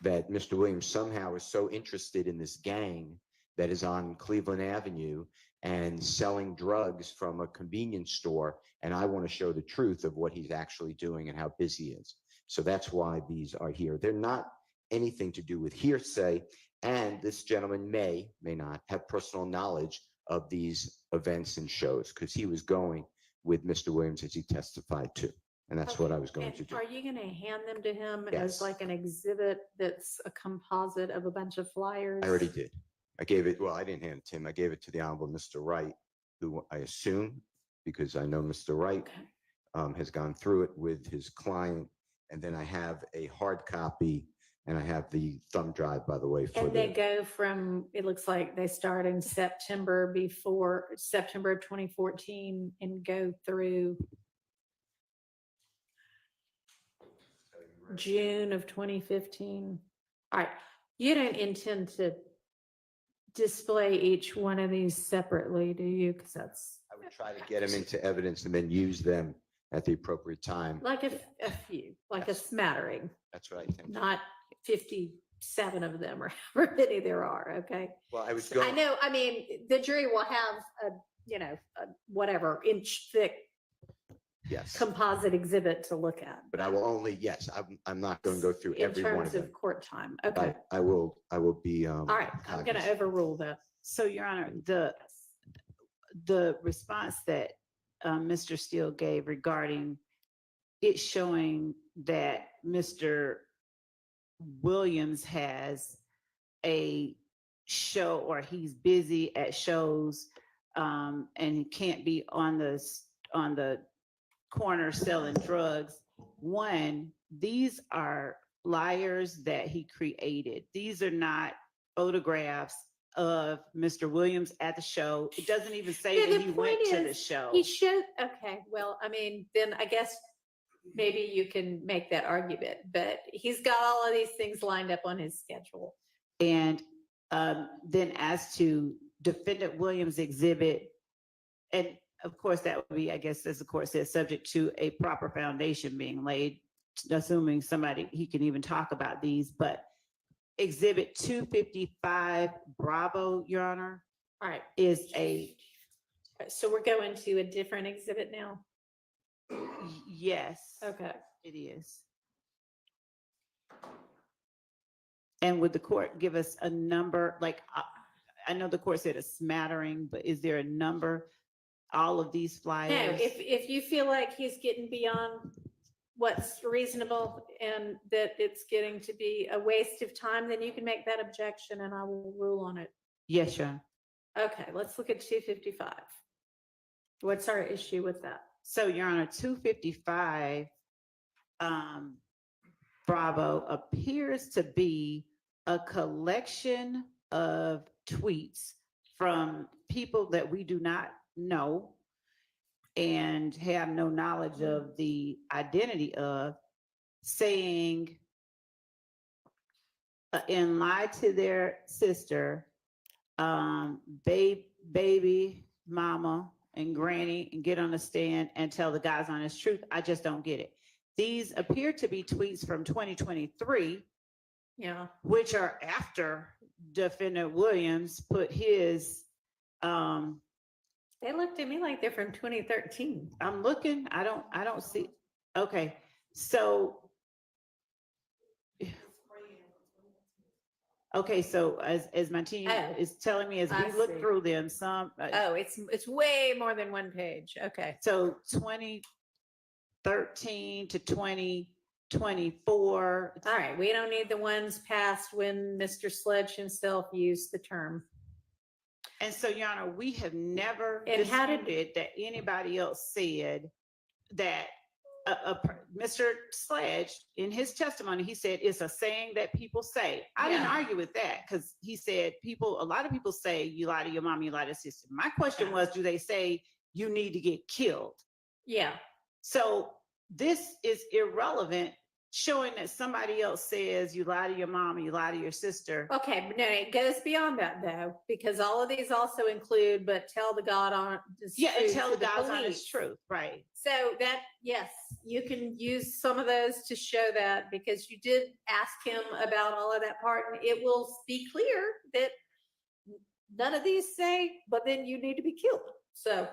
that Mr. Williams somehow is so interested in this gang that is on Cleveland Avenue and selling drugs from a convenience store. And I want to show the truth of what he's actually doing and how busy he is. So that's why these are here. They're not anything to do with hearsay. And this gentleman may not have personal knowledge of these events and shows because he was going with Mr. Williams as he testified to. And that's what I was going to do. Are you going to hand them to him Yes. as like an exhibit that's a composite of a bunch of flyers? I already did. I gave it, well, I didn't hand it to him. I gave it to the Honorable Mr. Wright, who I assume, because I know Mr. Wright has gone through it with his client. And then I have a hard copy and I have the thumb drive, by the way. And they go from, it looks like they start in September of 2014 and go through June of 2015. All right. You don't intend to display each one of these separately, do you? Because that's. I would try to get them into evidence and then use them at the appropriate time. Like a few, like a smattering. That's what I think. Not 57 of them or however many there are. Okay. Well, I was So going. I know. I mean, the jury will have a whatever inch thick composite exhibit to look at. But I will only, I'm not going to go through every one of them. In terms of court time. Okay. I will be. All right. I'm going to overrule that. So, Your Honor, the response that Mr. Steele gave regarding it showing that Mr. Williams has a show or he's busy at shows and he can't be on the corner selling drugs. One, these are flyers that he created. These are not photographs of Mr. Williams at the show. It doesn't even say that he went to the show. He should. Okay. Well, I mean, then I guess maybe you can make that argument, but he's got all of these things lined up on his schedule. And then as to Defendant Williams' exhibit, and of course that would be, I guess, as the court says, subject to a proper foundation being laid, assuming he can even talk about these, but Exhibit 255 Bravo, Your Honor, all right, is a. So we're going to a different exhibit now? Yes. Okay. It is. And would the court give us a number? Like, I know the court said a smattering, but is there a number? All of these flyers? No, if you feel like he's getting beyond what's reasonable and that it's getting to be a waste of time, then you can make that objection and I will rule on it. Yes, Your Honor. Okay, let's look at 255. What's our issue with that? So, Your Honor, 255 Bravo appears to be a collection of tweets from people that we do not know and have no knowledge of the identity of, saying and lie to their sister, baby mama and granny, and get on the stand and tell the guy's honest truth. I just don't get it. These appear to be tweets from 2023, which are after Defendant Williams put his they look to me like they're from 2013. I'm looking. I don't see. Okay. So Okay, so as my team is telling me, as I we look see. through them, some, Oh, it's way more than one page. Okay. so 2013 to 2024. All right. We don't need the ones past when Mr. Sledge himself used the term. And so, Your Honor, we have never And how did- disputed that anybody else said that Mr. Sledge, in his testimony, he said it's a saying that people say. I didn't argue with that because he said a lot of people say you lie to your mom, you lie to your sister. My question was, do they say you need to get killed? Yeah. So this is irrelevant, showing that somebody else says you lie to your mom, you lie to your sister. Okay, but no, it goes beyond that though, because all of these also include, but tell the God on. Yeah, and tell the God's honest truth, right? So that, yes, you can use some of those to show that, because you did ask him about all of that part, and it will be clear that none of these say, but then you need to be killed. So,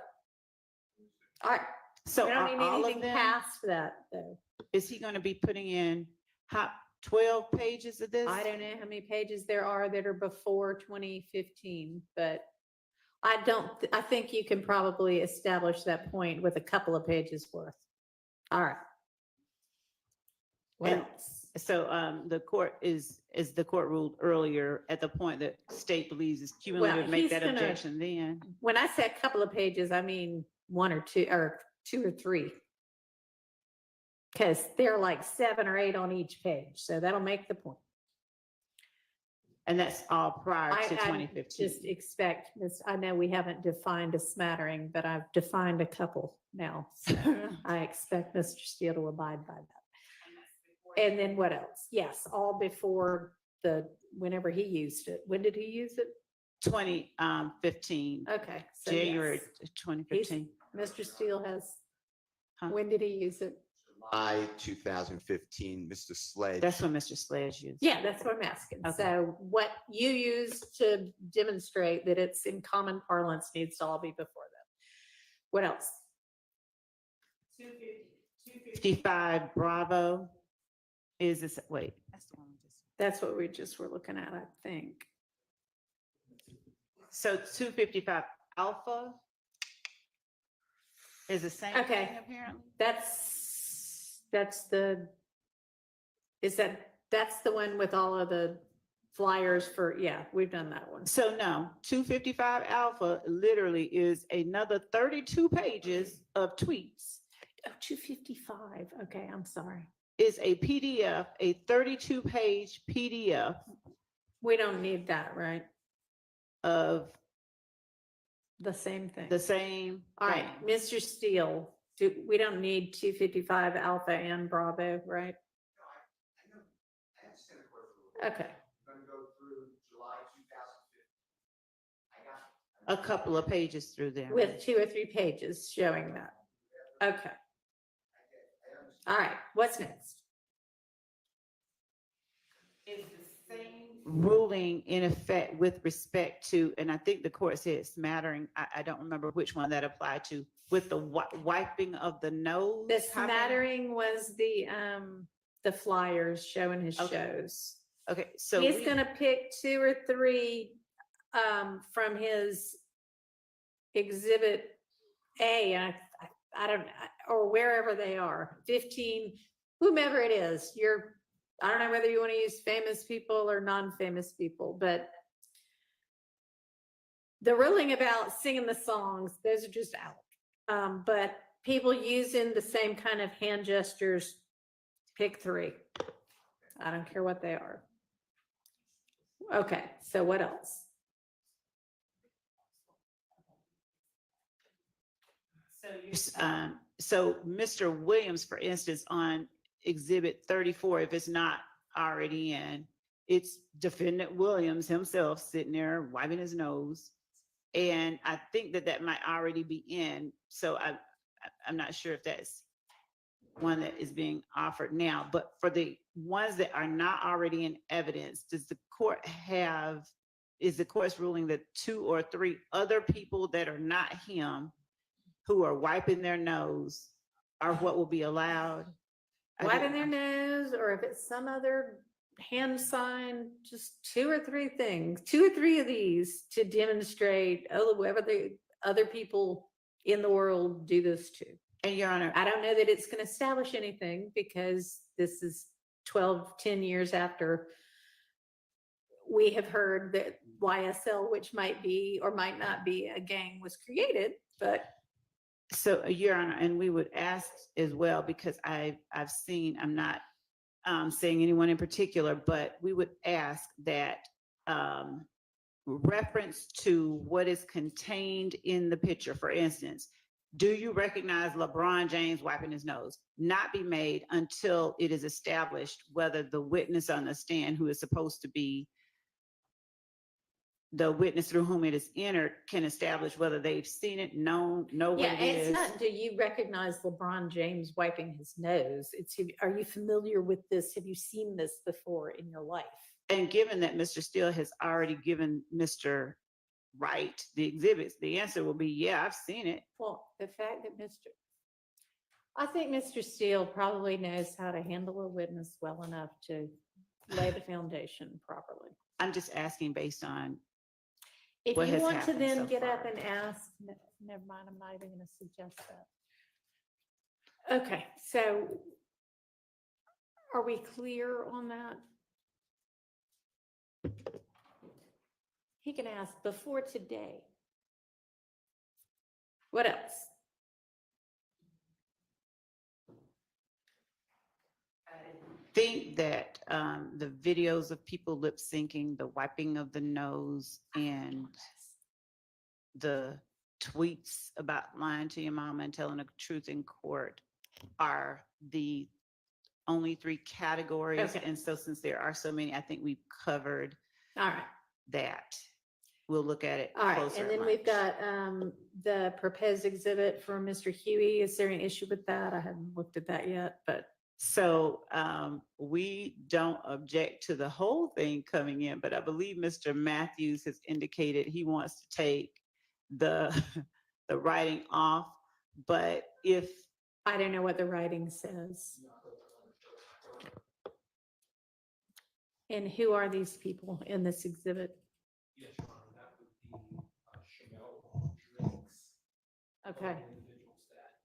all right. So we don't need all anything of them, past that though. is he going to be putting in 12 pages of this? I don't know how many pages there are that are before 2015, but I think you can probably establish that point with a couple of pages worth. All right. What And else? so the court as the court ruled earlier, at the point that state believes is cumulative, make he's that gonna- objection then. When I say a couple of pages, I mean one or two or three. Because they're like 7 or 8 on each page. So that'll make the point. And that's all prior to I 2015. just expect this. I know we haven't defined a smattering, but I've defined a couple now. So I expect Mr. Steele to abide by that. And then what else? Yes, all before whenever he used it. When did he use it? 2015. Okay. So January yes. 2015. Mr. Steele has, Huh? when did he use it? July 2015, Mr. Sledge. That's when Mr. Sledge used. Yeah, that's what I'm asking. Okay. So what you use to demonstrate that it's in common parlance needs to all be before that. What else? 255 Bravo is this, wait, that's the one we just. That's what we just were looking at, I think. So 255 Alpha is the same Okay. thing apparently? That's the one with all of the flyers for, yeah, we've done that one. So no, 255 Alpha literally is another 32 pages of tweets. Oh, 255. Okay, I'm sorry. Is a PDF, a 32-page PDF We don't need that, right? of The same thing. the same. All right, thing. Mr. Steele, we don't need 255 Alpha and Bravo, right? I understand the court rule. Okay. I'm going to go through July 2015. I got A couple of pages through there. With 2 or 3 pages showing that. Okay. All right, what's next? Is the same ruling in effect with respect to, and I think the court said smattering, I don't remember which one that applied to, with the wiping of the nose? The How many- smattering was the flyers showing his Okay. shows. Okay, so He's gonna pick 2 or 3 from his exhibit A, and I don't, or wherever they are, 15, whomever it is, I don't know whether you want to use famous people or non-famous people, but the ruling about singing the songs, those are just out. But people using the same kind of hand gestures, pick 3. I don't care what they are. Okay, so what else? So Mr. Williams, for instance, on exhibit 34, if it's not already in, it's defendant Williams himself sitting there wiping his nose. And I think that might already be in. So I'm not sure if that's one that is being offered now, but for the ones that are not already in evidence, is the court's ruling that 2 or 3 other people that are not him who are wiping their nose are what will be allowed? Wiping their nose, or if it's some other hand sign just 2 or 3 things, 2 or 3 of these to demonstrate, whether the other people in the world do this too. And Your Honor, I don't know that it's going to establish anything because this is 10 years after we have heard that YSL, which might be or might not be a gang, was created, but. So, Your Honor, and we would ask as well, because I've seen, I'm not saying anyone in particular, but we would ask that reference to what is contained in the picture. For instance, do you recognize LeBron James wiping his nose? Not be made until it is established whether the witness on the stand, who is supposed to be the witness through whom it is entered, can establish whether they've seen it, know what it is. It's not, do you recognize LeBron James wiping his nose? It's, are you familiar with this? Have you seen this before in your life? And given that Mr. Steele has already given Mr. Wright the exhibits, the answer will be, yeah, I've seen it. Well, the fact that I think Mr. Steele probably knows how to handle a witness well enough to lay the foundation properly. I'm just asking based on if what you has want to happened then so get far. up and ask, never mind, I'm not even going to suggest that. Okay, so are we clear on that? He can ask before today. What else? I think that the videos of people lip syncing, the wiping of the nose, and the tweets about lying to your mama and telling the truth in court are the only 3 categories. Okay. And so since there are so many, I think we've covered All right. that. We'll look at it All right, closer. and then we've got the proposed exhibit for Mr. Huey. Is there an issue with that? I haven't looked at that yet, but. So we don't object to the whole thing coming in, but I believe Mr. Matthews has indicated he wants to take the writing off. But if I don't know what the writing says. And who are these people in this exhibit? Yes, Your Honor, that would be Chanel drinks. Okay. Individuals that.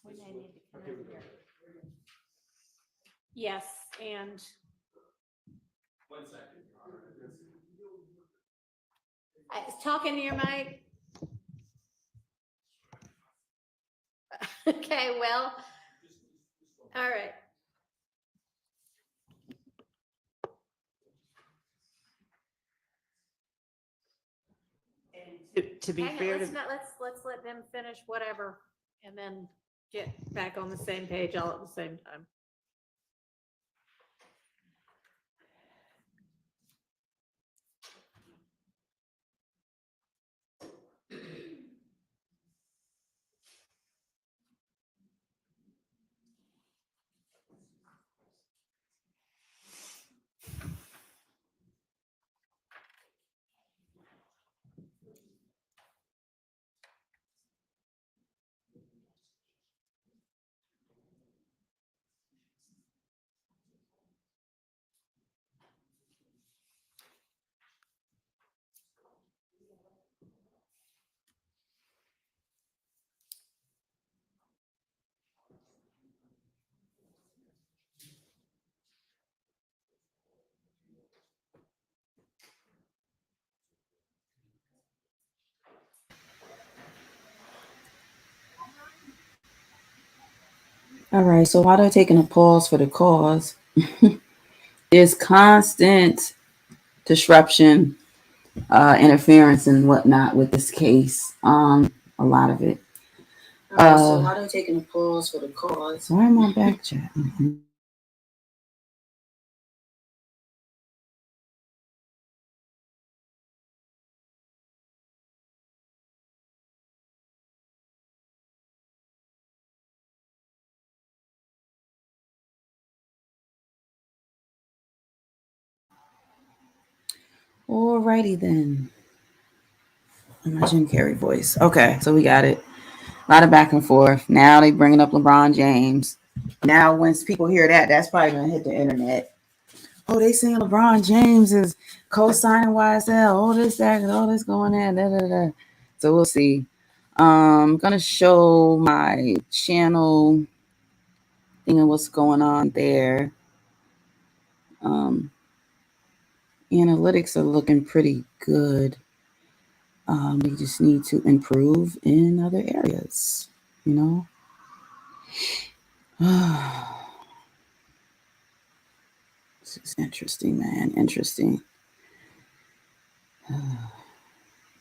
We may need to come over here. Yes, and 1 second, Your Honor. I was talking to your mic. Okay, well, all right. to be Hang on, fair let's to not, let's let them finish whatever and then get back on the same page all at the same time. All right, so while they're taking a pause for the cause, there's constant disruption, interference and whatnot with this case. A lot of it. So while they're taking a pause for the cause, why am I back chatting? Alrighty then. My Jim Carrey voice. Okay, so we got it. A lot of back and forth. Now they bringing up LeBron James. Now, once people hear that, that's probably gonna hit the internet. Oh, they saying LeBron James is co-signing YSL. All this, that, and all this going on. Da, da, da. So we'll see. I'm gonna show my channel thing and what's going on there. Analytics are looking pretty good. We just need to improve in other areas, you know. This is interesting, man. Interesting.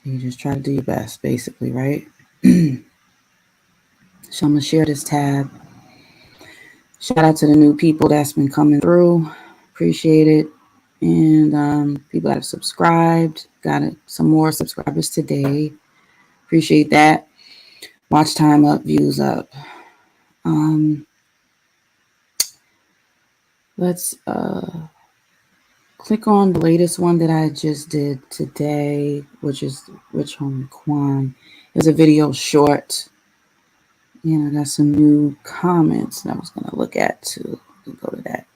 You just try to do your best, basically, right? So I'm gonna share this tab. Shout out to the new people that's been coming through. Appreciate it. And people that have subscribed. Got some more subscribers today. Appreciate that. Watch time up, views up. Let's click on the latest one that I just did today, which is Rich Homie Quan. There's a video short. And I got some new comments that I was going to look at too. Go to that.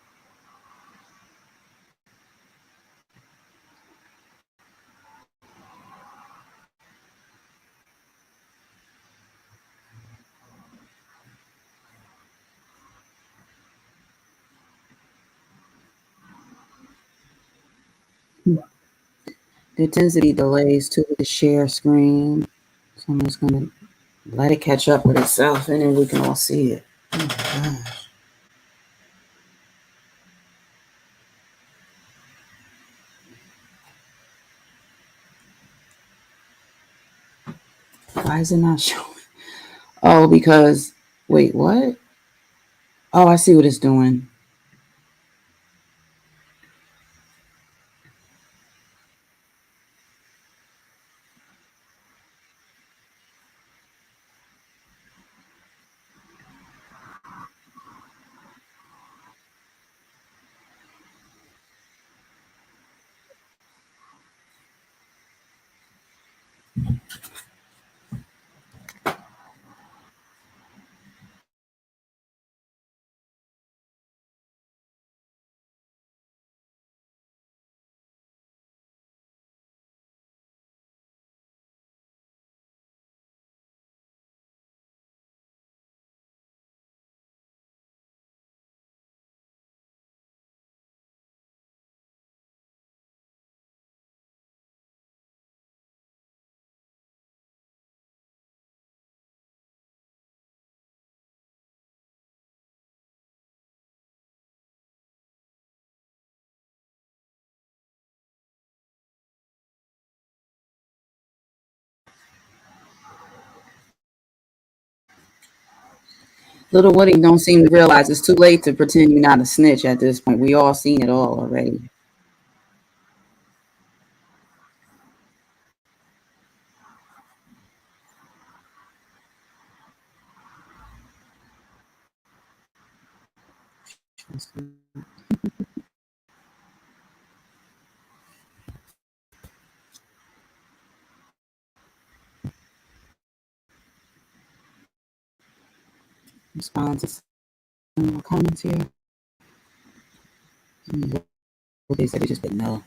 There tends to be delays too with the share screen. So I'm just going to let it catch up with itself and then we can all see it. Oh my gosh. Why is it not showing? Oh, because, wait, what? Oh, I see what it's doing. Little Woody don't seem to realize it's too late to pretend you're not a snitch at this point. We all seen it all already. Respond to some more comments here. They said they just didn't know.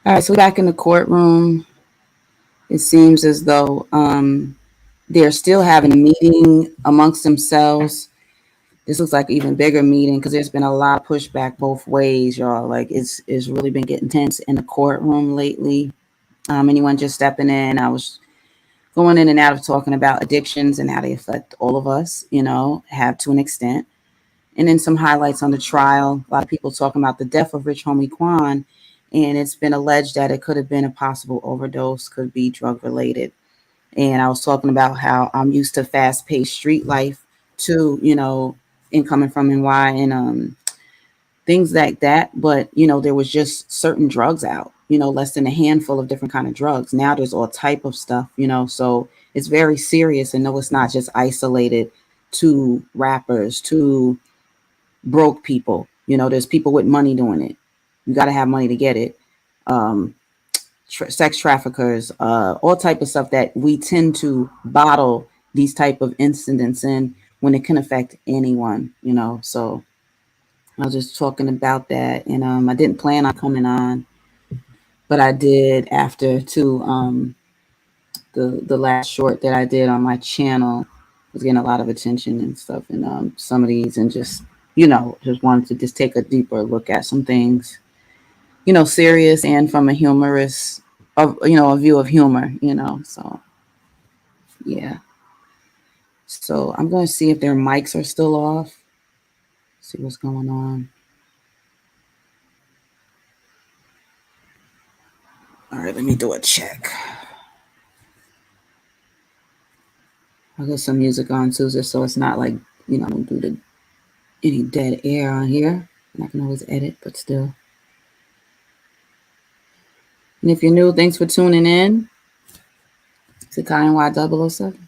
All right, so back in the courtroom, it seems as though they're still having a meeting amongst themselves. This looks like an even bigger meeting because there's been a lot of pushback both ways, y'all. Like it's really been getting tense in the courtroom lately. Anyone just stepping in, I was going in and out of talking about addictions and how they affect all of us, have to an extent. And then some highlights on the trial. A lot of people talking about the death of Rich Homie Quan, and it's been alleged that it could have been a possible overdose, could be drug related. And I was talking about how I'm used to fast paced street life too, and coming from NY and things like that. But, there was just certain drugs out, less than a handful of different kind of drugs. Now there's all type of stuff, so it's very serious. And no, it's not just isolated to rappers, to broke people. There's people with money doing it. You got to have money to get it. Sex traffickers, all type of stuff that we tend to bottle these type of incidents in when it can affect anyone, So I was just talking about that, and I didn't plan on coming on, but I did after the last short that I did on my channel was getting a lot of attention and stuff, and some of these, and just just wanted to just take a deeper look at some things, serious and from a humorous, a view of humor, so yeah. So I'm going to see if their mics are still off. See what's going on. All right, let me do a check. I'll get some music on too, just so it's not like, due to any dead air on here. And I can always edit, but still. And if you're new, thanks for tuning in to Kiy NY007.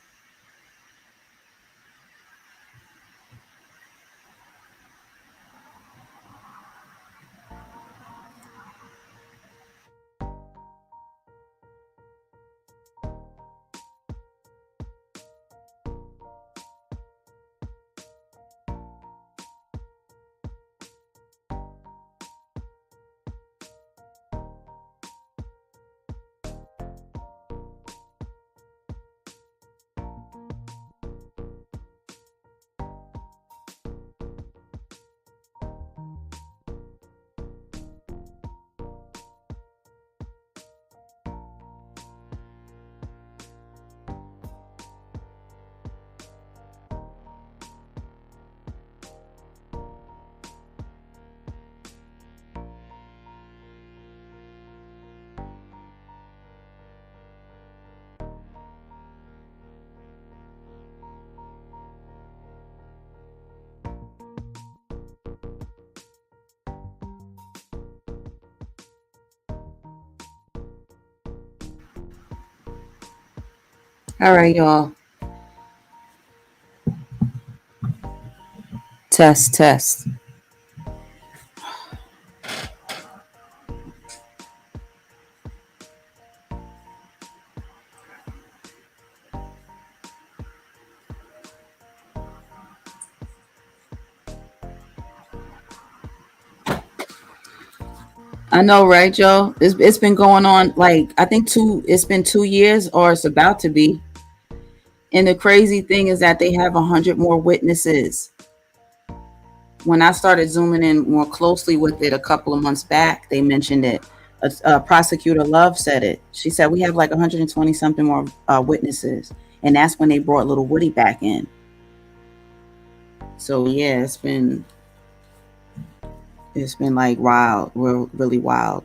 All right, y'all. Test. I know, right, y'all? It's been going on, like, I think it's been 2 years, or it's about to be. And the crazy thing is that they have 100 more witnesses. When I started zooming in more closely with it a couple of months back, they mentioned it. Prosecutor Love said it. She said we have like 120 something more witnesses, and that's when they brought Little Woody back in. So yeah, it's been like wild, really wild.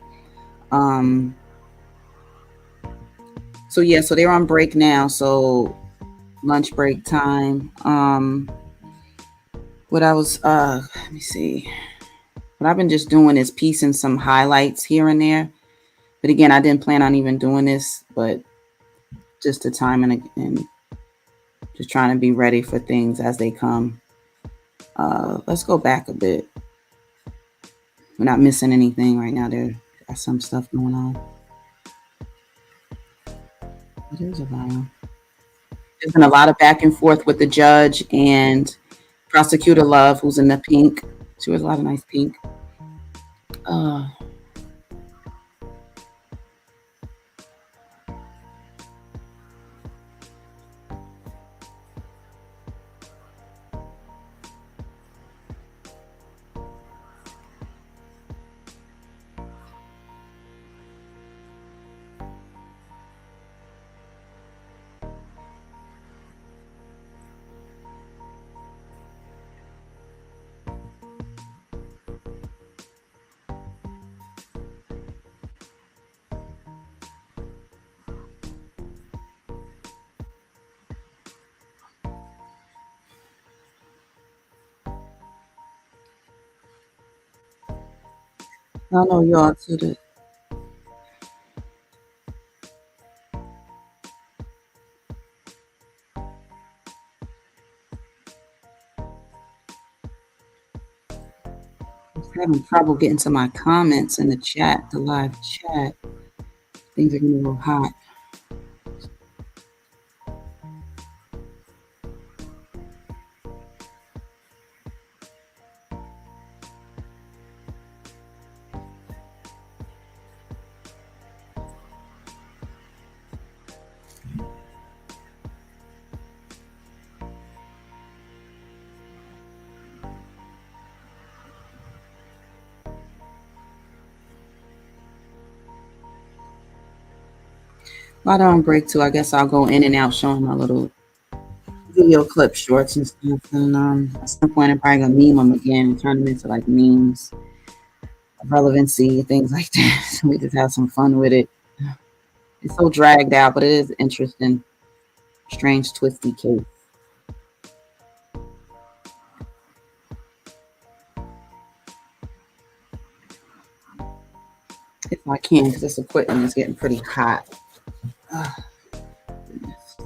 So yeah, so they're on break now. So lunch break time. What I was let me see. What I've been just doing is piecing some highlights here and there. But again, I didn't plan on even doing this, but just the time and just trying to be ready for things as they come. Let's go back a bit. We're not missing anything right now. There's some stuff going on. There's a volume. There's been a lot of back and forth with the judge and Prosecutor Love, who's in the pink. She wears a lot of nice pink. I know y'all to the. I'm having trouble getting to my comments in the chat, the live chat. Things are getting a little hot. While they're on break too, I guess I'll go in and out showing my little video clip shorts and stuff. And at some point, I'm probably gonna meme them again and turn them into like memes of relevancy, things like that. So we just have some fun with it. It's so dragged out, but it is interesting. Strange, twisty case. If I can, because this equipment is getting pretty hot. Goodness.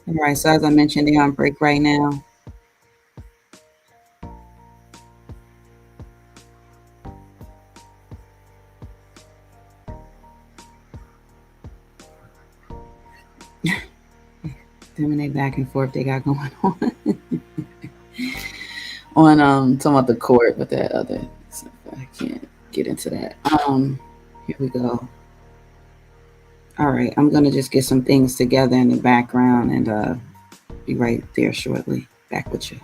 All right, so as I mentioned, they're on break right now. Them and they back and forth they got going on talking about the court, but that other stuff, I can't get into that. Here we go. All right, I'm gonna just get some things together in the background and be right there shortly. Back with you.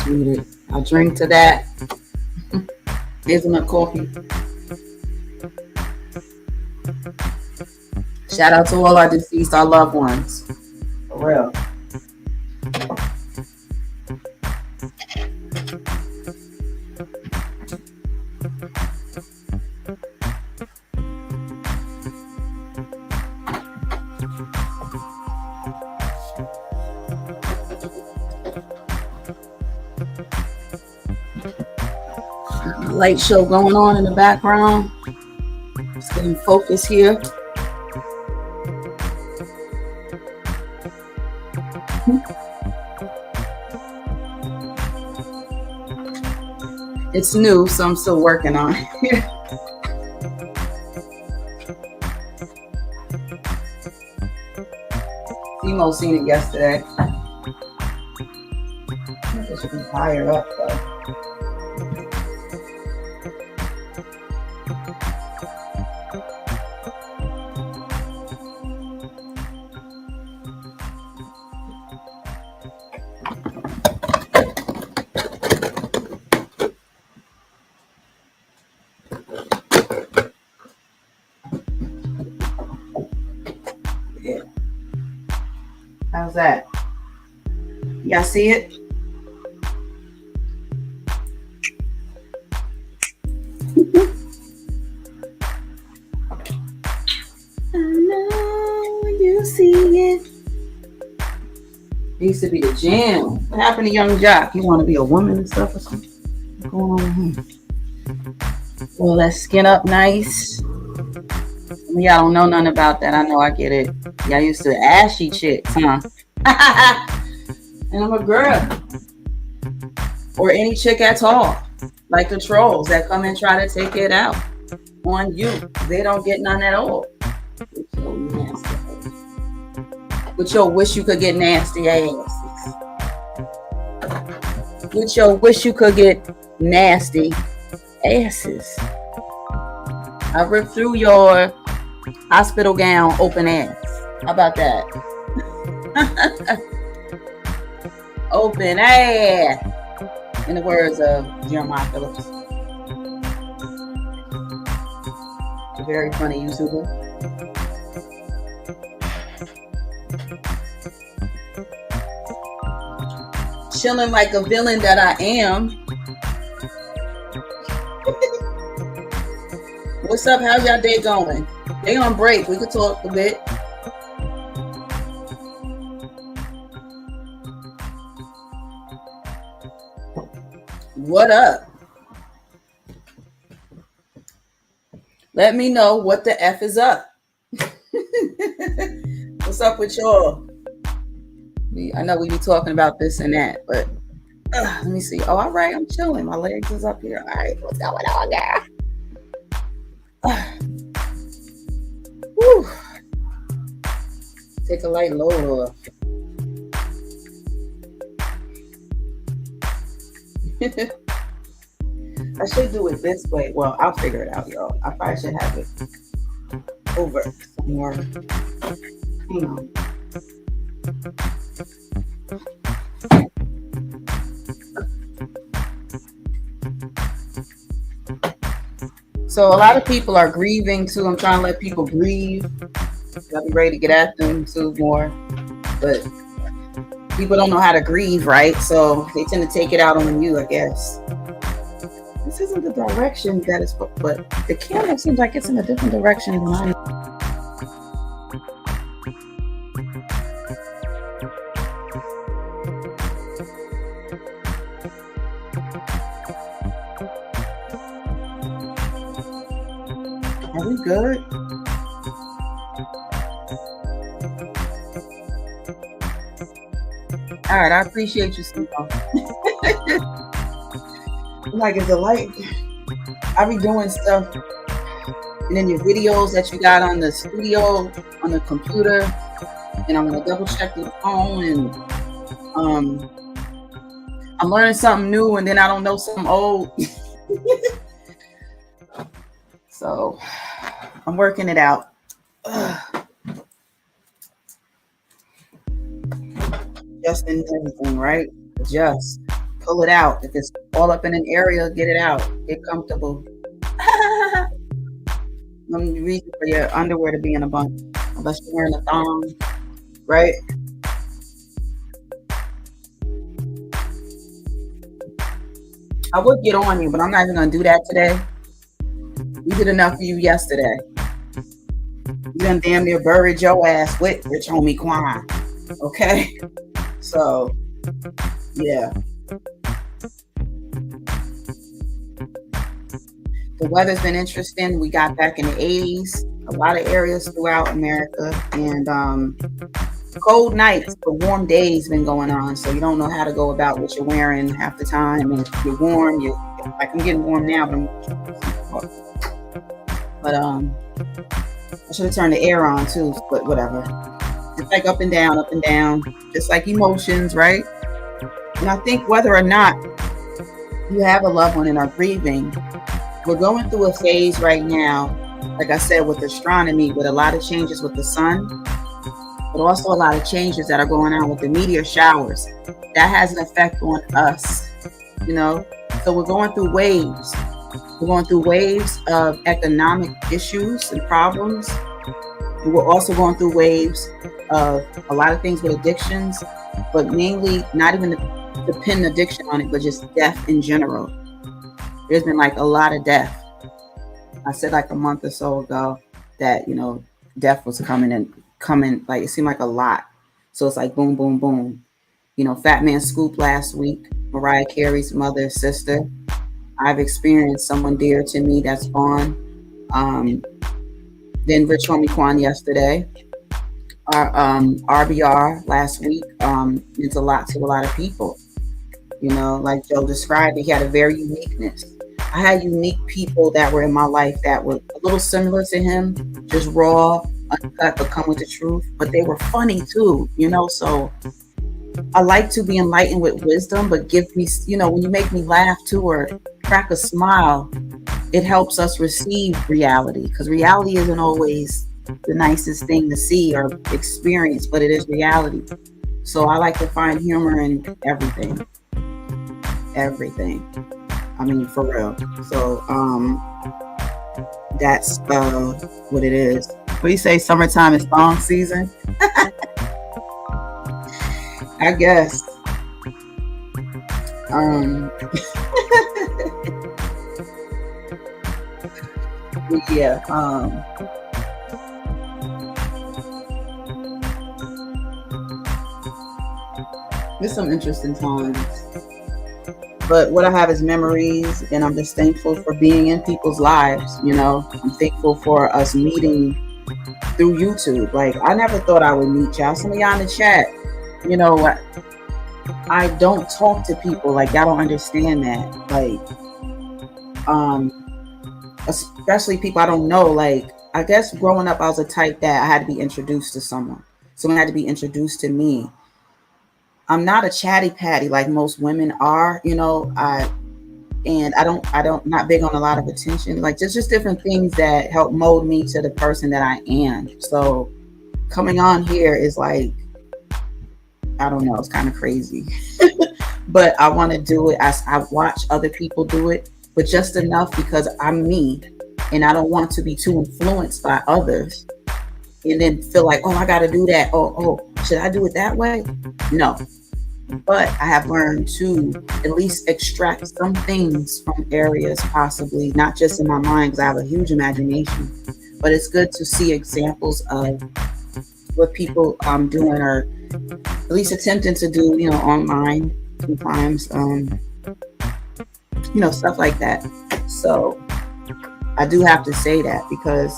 Muted. I'll drink to that. Hazelnut coffee. Shout out to all our deceased, our loved ones. For real. Light show going on in the background. Just getting focused here. It's new, so I'm still working on it. Timo seen it yesterday. I think it should be higher up though. Yeah. How's that? Y'all see it? I know you see it. It used to be the jam. What happened to Young Jock? You want to be a woman and stuff or something? What's going on with him? Well, let's skin up nice. Y'all don't know nothing about that. I know, I get it. Y'all used to ashy chicks, huh? And I'm a girl. Or any chick at all. Like the trolls that come and try to take it out on you. They don't get none at all. With your wish you could get nasty asses. With your wish you could get nasty asses. I ripped through your hospital gown open ass. How about that? Open ass. In the words of Jeremiah Phillips. A very funny YouTuber. Chilling like a villain that I am. What's up? How's y'all day going? They on break. We could talk a bit. What up? Let me know what the F is up. What's up with y'all? I know we be talking about this and that, but let me see. Oh, all right. I'm chilling. My legs is up here. All right. What's going on, girl? Whew. Take a light load off. I should do it this way. Well, I'll figure it out, y'all. I probably should have it over somewhere. Hang on. So a lot of people are grieving too. I'm trying to let people grieve. I'll be ready to get at them too more. But people don't know how to grieve, right? So they tend to take it out on you, I guess. This isn't the direction that it's, but the camera seems like it's in a different direction than mine. Are we good? All right, I appreciate you, Steve. Like, is the light? I be doing stuff, and then your videos that you got on the studio, on the computer, and I'm gonna double check the phone, and I'm learning something new, and then I don't know something old. So I'm working it out. Just in everything, right? Just pull it out. If it's all up in an area, get it out. Get comfortable. No reason for your underwear to be in a bunch unless you're wearing a thong, right? I would get on you, but I'm not even gonna do that today. We did enough for you yesterday. You done damn near buried your ass with Rich Homie Quan. Okay? So, yeah. The weather's been interesting. We got back in the 80s, a lot of areas throughout America, and cold nights but warm days been going on. So you don't know how to go about what you're wearing half the time. And if you're warm, you're like, I'm getting warm now, but I should have turned the air on too, but whatever. It's like up and down, just like emotions, right? And I think whether or not you have a loved one and are grieving, we're going through a phase right now, like I said, with astronomy, with a lot of changes with the sun, but also a lot of changes that are going on with the meteor showers. That has an effect on us, you know? So we're going through waves. We're going through waves of economic issues and problems. And we're also going through waves of a lot of things with addictions, but mainly not even the pin addiction on it, but just death in general. There's been like a lot of death. I said like a month or so ago that, you know, death was coming, like it seemed like a lot. So it's like boom, boom, boom. You know, Fat Man Scoop last week, Mariah Carey's mother, sister. I've experienced someone dear to me that's gone. Then Rich Homie Quan yesterday. Our RBR last week means a lot to a lot of people. You know, like Joe described, he had a very uniqueness. I had unique people that were in my life that were a little similar to him, just raw, uncut, but come with the truth. But they were funny too, you know. So I like to be enlightened with wisdom, but give me, you know, when you make me laugh too or crack a smile, it helps us receive reality, because reality isn't always the nicest thing to see or experience, but it is reality. So I like to find humor in everything. I mean, for real. So that's what it is. What do you say? Summertime is thong season? I guess. Yeah. There's some interesting times. But what I have is memories, and I'm just thankful for being in people's lives, you know. I'm thankful for us meeting through YouTube. Like, I never thought I would meet y'all. Some of y'all in the chat, you know, I don't talk to people. Like, y'all don't understand that. Like, especially people I don't know. Like, I guess growing up, I was a type that I had to be introduced to someone. Someone had to be introduced to me. I'm not a chatty patty like most women are, you know. I don't not big on a lot of attention. Like, just different things that help mold me to the person that I am. So coming on here is like, I don't know, it's kind of crazy. But I want to do it. I watch other people do it, but just enough because I'm me and I don't want to be too influenced by others and then feel like, oh, I got to do that. Oh, should I do it that way? No. But I have learned to at least extract some things from areas, possibly not just in my mind, because I have a huge imagination, but it's good to see examples of what people doing, or at least attempting to do, you know, online sometimes, you know, stuff like that. So I do have to say that because,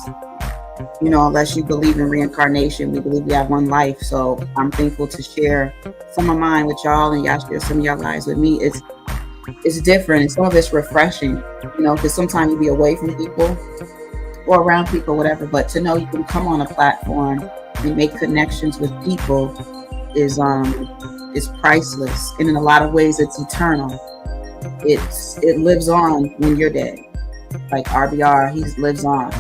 you know, unless you believe in reincarnation, we believe we have one life. So I'm thankful to share some of mine with y'all, and y'all share some of your lives with me. It's different, and some of it's refreshing, you know, because sometimes you be away from people or around people, whatever. But to know you can come on a platform and make connections with people is priceless, and in a lot of ways, it's eternal. It lives on when you're dead. Like RBR, he lives on.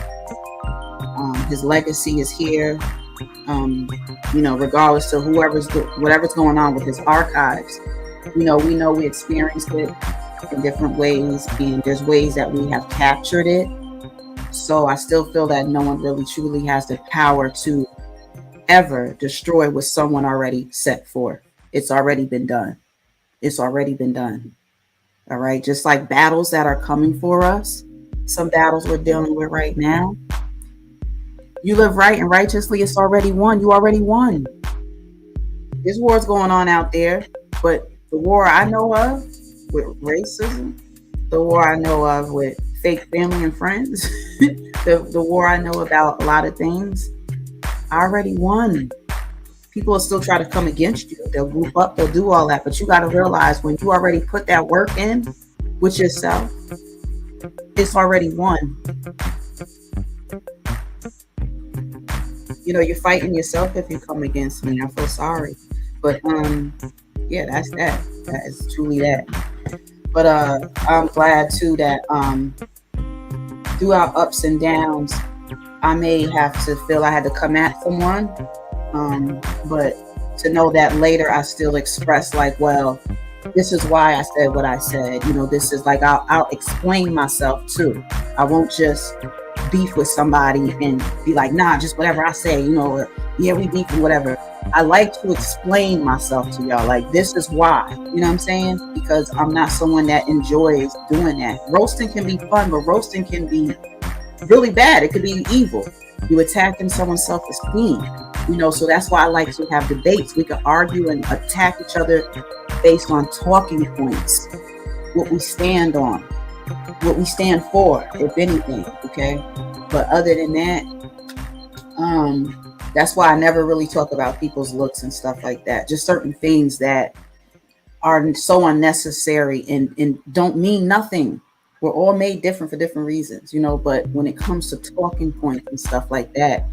His legacy is here, you know, regardless to whatever's going on with his archives. You know, we experienced it in different ways, and there's ways that we have captured it. So I still feel that no one really truly has the power to ever destroy what someone already set forth. It's already been done. It's already been done. All right. Just like battles that are coming for us, some battles we're dealing with right now. You live right and righteously, it's already won. You already won. There's wars going on out there, but the war I know of with racism, the war I know of with fake family and friends, the war I know about a lot of things, I already won. People will still try to come against you. They'll group up, they'll do all that, but you got to realize when you already put that work in with yourself, it's already won. You know, you're fighting yourself if you come against me. I feel sorry. But yeah, that's that. That is truly that. But I'm glad too that throughout ups and downs, I may have to feel I had to come at someone. But to know that later I still express like, well, this is why I said what I said. You know, this is like, I'll explain myself too. I won't just beef with somebody and be like, nah, just whatever I say, you know, or, yeah, we beef and whatever. I like to explain myself to y'all. Like, this is why, you know what I'm saying? Because I'm not someone that enjoys doing that. Roasting can be fun, but roasting can be really bad. It could be evil. You attacking someone's self-esteem, you know, so that's why I like to have debates. We can argue and attack each other based on talking points, what we stand on, what we stand for, if anything, okay? But other than that, that's why I never really talk about people's looks and stuff like that. Just certain things that are so unnecessary and don't mean nothing. We're all made different for different reasons, you know, but when it comes to talking points and stuff like that,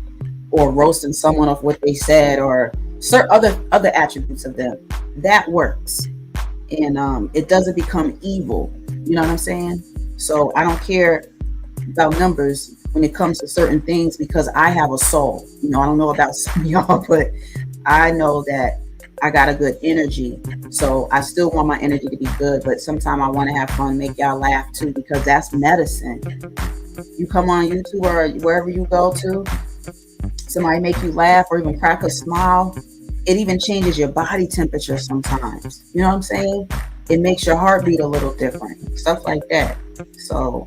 or roasting someone off what they said, or certain other attributes of them, that works. And it doesn't become evil. You know what I'm saying? So I don't care about numbers when it comes to certain things, because I have a soul. You know, I don't know about some of y'all, but I know that I got a good energy. So I still want my energy to be good, but sometimes I want to have fun, make y'all laugh too, because that's medicine. You come on YouTube or wherever you go to, somebody make you laugh or even crack a smile. It even changes your body temperature sometimes. You know what I'm saying? It makes your heart beat a little different, stuff like that. So,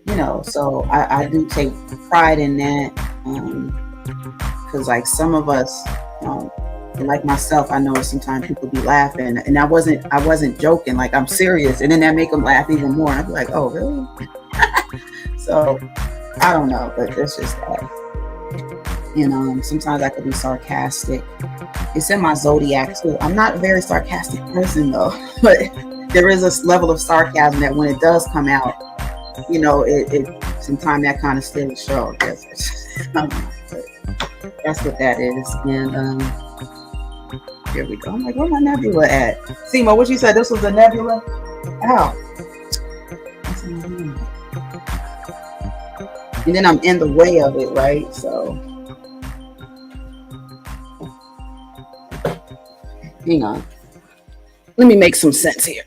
you know, so I do take pride in that, because like some of us, like myself, I know sometimes people be laughing, and I wasn't joking, like I'm serious, and then that make them laugh even more. I'd be like, oh really? So I don't know, but it's just that. You know, sometimes I could be sarcastic. It's in my zodiac too. I'm not a very sarcastic person though, but there is a level of sarcasm that when it does come out, you know, it sometimes that kind of still show. I don't know, but that's what that is. And here we go. I'm like, where my nebula at? Simo, what you said? This was a nebula? Ow. And then I'm in the way of it, right? So hang on. Let me make some sense here.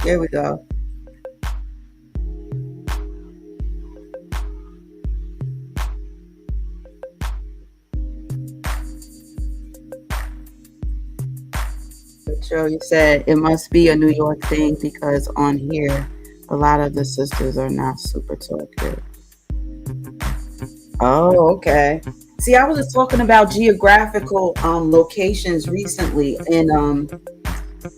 There we go. Joe, you said it must be a New York thing because on here, a lot of the sisters are not super talkative. Oh, okay. See, I was just talking about geographical locations recently, and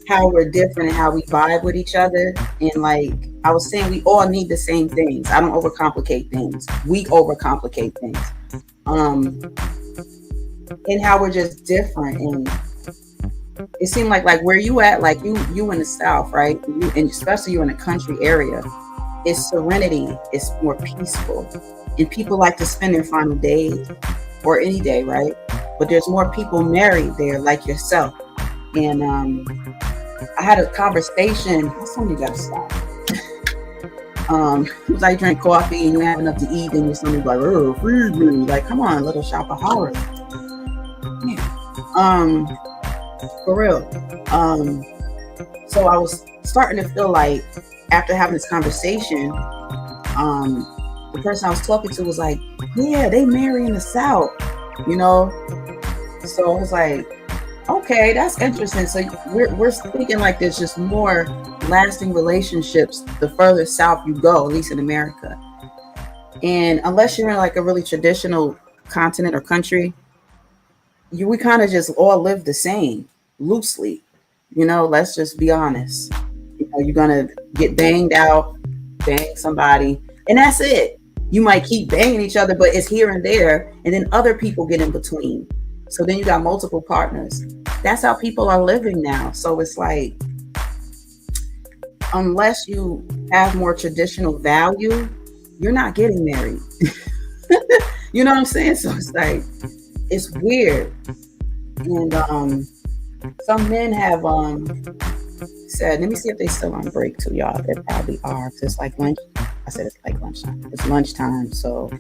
how we're different and how we vibe with each other. And like I was saying, we all need the same things. I don't overcomplicate things. We overcomplicate things. And how we're just different. And it seemed like where you at, like you in the South, right? And especially you in a country area, it's serenity. It's more peaceful. And people like to spend their final days or any day, right? But there's more people married there like yourself. And I had a conversation. Somebody gotta stop. It was like drink coffee and you have enough to eat, and your stomach like, oh, feed me. Like, come on, little shopaholic. Yeah. For real. So I was starting to feel like after having this conversation, the person I was talking to was like, yeah, they marry in the South, you know? So I was like, okay, that's interesting. So we're speaking like there's just more lasting relationships the further south you go, at least in America. And unless you're in like a really traditional continent or country, we kind of just all live the same loosely. You know, let's just be honest. You know, you're gonna get banged out, bang somebody, and that's it. You might keep banging each other, but it's here and there, and then other people get in between. So then you got multiple partners. That's how people are living now. So it's like, unless you have more traditional value, you're not getting married. You know what I'm saying? So it's like, it's weird. And some men have said, let me see if they still on break too, y'all. They probably are. Cause it's like lunch. I said it's like lunchtime. It's lunchtime. So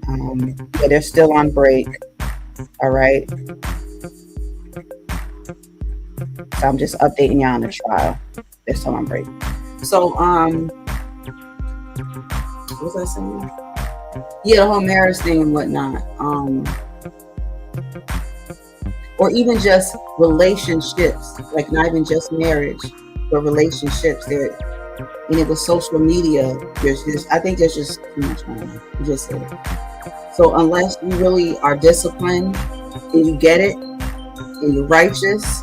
yeah, they're still on break. All right. So I'm just updating y'all on the trial. They're still on break. So what was I saying? Yeah, the whole marriage thing and whatnot. Or even just relationships, like not even just marriage, but relationships. There, and it was social media. I think there's just too much money. You just said it. So unless you really are disciplined and you get it and you're righteous,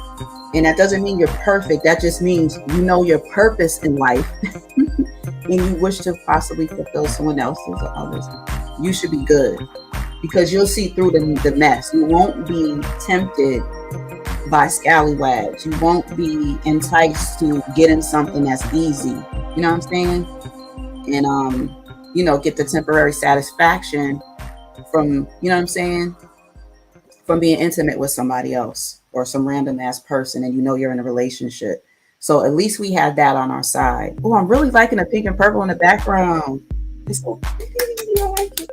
and that doesn't mean you're perfect. That just means you know your purpose in life and you wish to possibly fulfill someone else's or others, you should be good, because you'll see through the mess. You won't be tempted by scallywags. You won't be enticed to getting something that's easy. You know what I'm saying? And you know, get the temporary satisfaction from, you know what I'm saying, from being intimate with somebody else or some random ass person, and you know you're in a relationship. So at least we had that on our side. Oh, I'm really liking the pink and purple in the background. It's so pretty. I like it.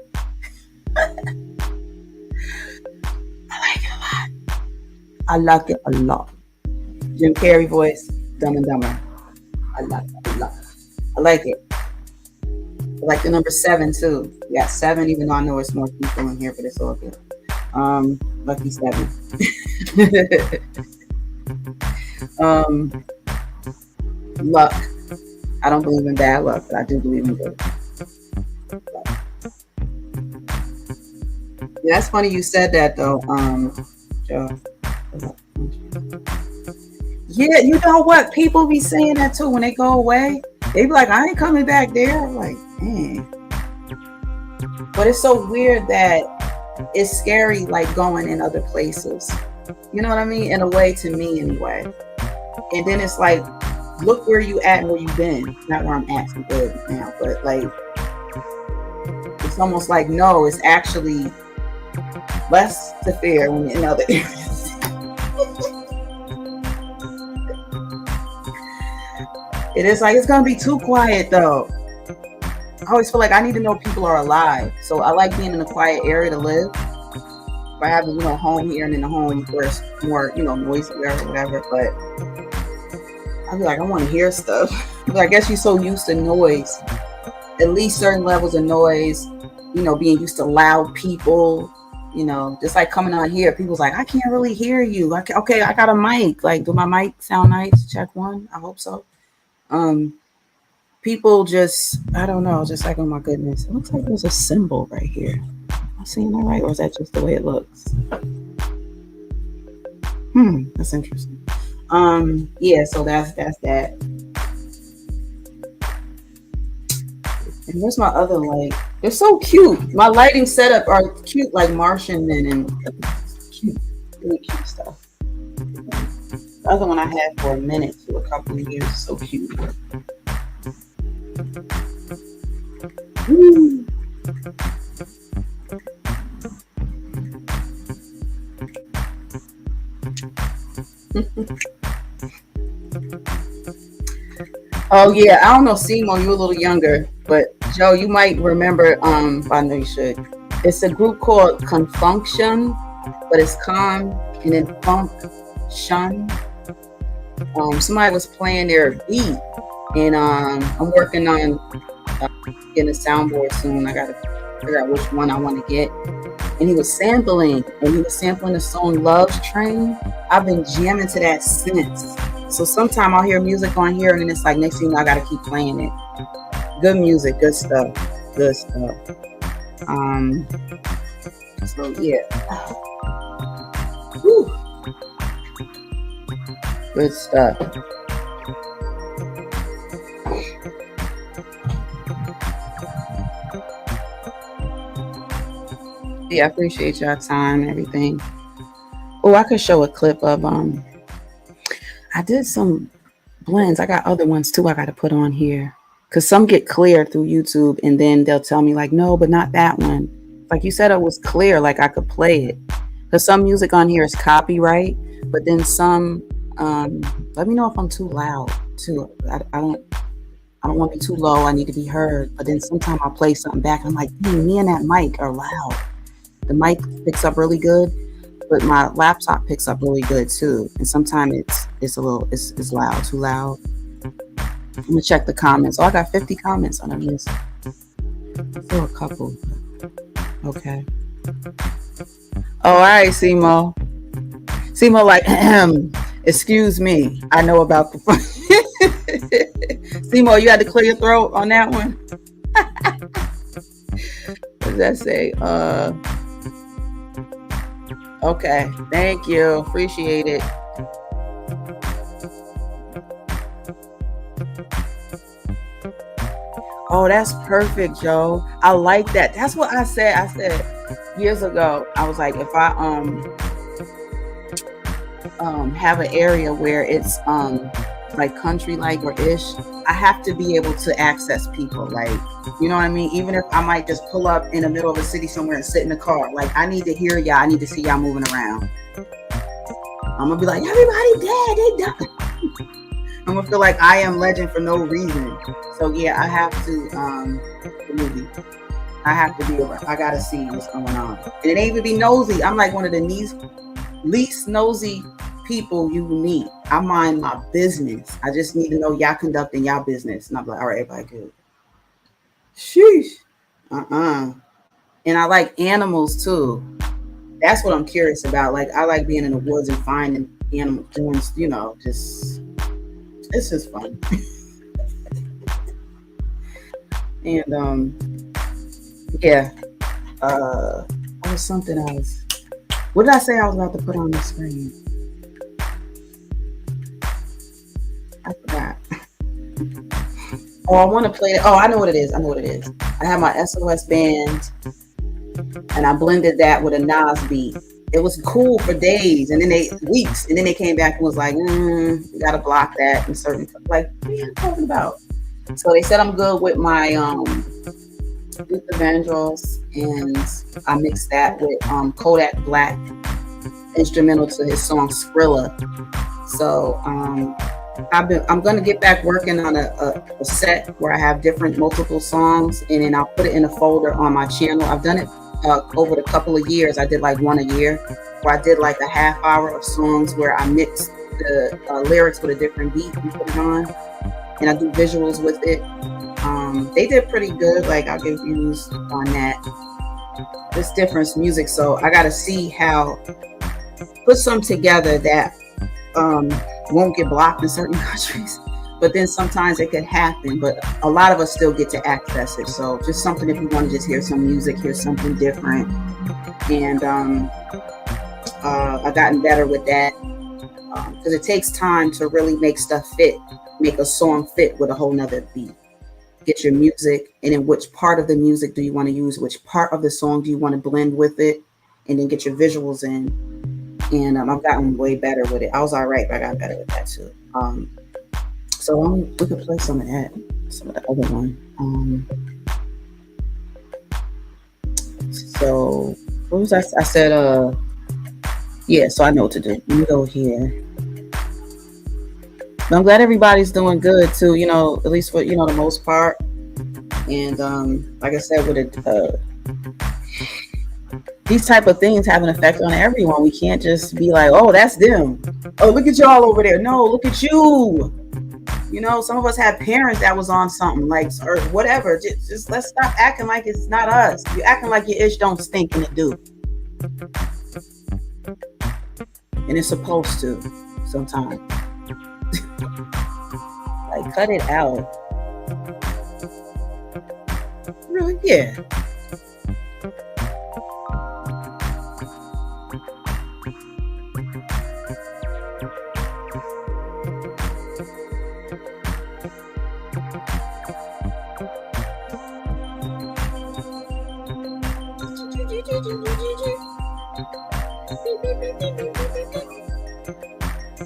I like it a lot. I like it a lot. Jim Carrey voice, Dumb and Dumber. I like it a lot. I like it. I like the number 7 too. Yeah, 7, even though I know it's more people in here, but it's all good. Lucky 7. Luck. I don't believe in bad luck, but I do believe in good. Yeah, that's funny you said that though, Joe. Yeah, you know what? People be saying that too when they go away. They be like, I ain't coming back there. I'm like, man. But it's so weird that it's scary, like going in other places. You know what I mean? In a way, to me anyway. And then it's like, look where you at and where you've been. Not where I'm at good now, but like, it's almost like, no, it's actually less to fear when you're in other areas. It is like, it's gonna be too quiet though. I always feel like I need to know people are alive. So I like being in a quiet area to live. If I have a, you know, home here and in the home where it's more, you know, noisy or whatever, but I'd be like, I want to hear stuff. But I guess you're so used to noise, at least certain levels of noise, you know, being used to loud people, you know, just like coming out here, people's like, I can't really hear you. Okay, I got a mic. Like, do my mic sound nice? Check 1. I hope so. People just, I don't know, just like, oh my goodness, it looks like there's a symbol right here. Am I seeing that right, or is that just the way it looks? That's interesting. Yeah, so that's that. And where's my other light? They're so cute. My lighting setup are cute, like Martian men and cute, really cute stuff. The other one I had for a minute, for a couple of years, so cute. Woo. Oh yeah, I don't know, Simo, you a little younger, but Joe, you might remember. I know you should. It's a group called Confunction, but it's con and then funk shun. Somebody was playing their beat, and I'm working on getting a soundboard soon. I gotta figure out which one I want to get. And he was sampling the song "Love's Train." I've been jamming to that since. So sometime I'll hear music on here, and then it's like next thing you know, I gotta keep playing it. Good music, good stuff, good stuff. So yeah, whew. Good stuff. Yeah, I appreciate y'all time and everything. Oh, I could show a clip of I did some blends. I got other ones too I got to put on here. Because some get clear through YouTube and then they'll tell me like, no, but not that one. Like you said, it was clear, like I could play it. Because some music on here is copyright, but then some, let me know if I'm too loud too. I don't want to be too low. I need to be heard. But then sometimes I'll play something back. And I'm like, me and that mic are loud. The mic picks up really good, but my laptop picks up really good too. And sometimes it's a little, it's loud, too loud. I'm gonna check the comments. Oh, I got 50 comments on this. Still a couple. Okay. Oh, all right, Simo. Simo, like, excuse me. I know about the fun. Simo, you had to clear your throat on that one. What does that say? Okay. Thank you. Appreciate it. Oh, that's perfect, Joe. I like that. That's what I said. I said years ago, I was like, if I have an area where it's like country like or ish, I have to be able to access people. Like, you know what I mean? Even if I might just pull up in the middle of a city somewhere and sit in the car, like I need to hear y'all. I need to see y'all moving around. I'm gonna be like, everybody dead, they died. I'm gonna feel like I am legend for no reason. So yeah, I have to the movie. I have to be around. I gotta see what's going on. And it ain't even be nosy. I'm like one of the least nosy people you meet. I mind my business. I just need to know y'all conducting y'all business. And I'm like, all right, everybody good. Sheesh. And I like animals too. That's what I'm curious about. Like I like being in the woods and finding animals, doing, you know, just it's just fun. And yeah, what was something else? What did I say I was about to put on the screen? I forgot. Oh, I want to play it. Oh, I know what it is. I have my SOS band, and I blended that with a Nas beat. It was cool for days, and then weeks, and then they came back and was like, "You gotta block that." And certain like, what are you talking about? So they said I'm good with my Luther Vandross, and I mixed that with Kodak Black instrumental to his song Skrilla. So I'm gonna get back working on a set where I have multiple songs, and then I'll put it in a folder on my channel. I've done it over the couple of years. I did like one a year, where I did like a half hour of songs where I mixed the lyrics with a different beat and put it on, and I do visuals with it. They did pretty good. Like I'll give views on that. It's different music, so I gotta see how put some together that won't get blocked in certain countries, but then sometimes it could happen, but a lot of us still get to access it. So just something, if you want to just hear some music, hear something different. And I've gotten better with that because it takes time to really make stuff fit, make a song fit with a whole nother beat. Get your music, and then which part of the music do you want to use, which part of the song do you want to blend with it, and then get your visuals in. And I've gotten way better with it. I was all right, but I got better with that too. So we could play some of that, some of the other one. So what was I said? Yeah. So I know what to do. Let me go here. But I'm glad everybody's doing good too, you know, at least for, you know, the most part. And like I said, with it, these type of things have an effect on everyone. We can't just be like, oh, that's them. Oh, look at y'all over there. No, look at you. You know, some of us had parents that was on something like, or whatever. Just let's stop acting like it's not us. You acting like your ish don't stink and it do. And it's supposed to sometimes. Like, cut it out. Really? Yeah.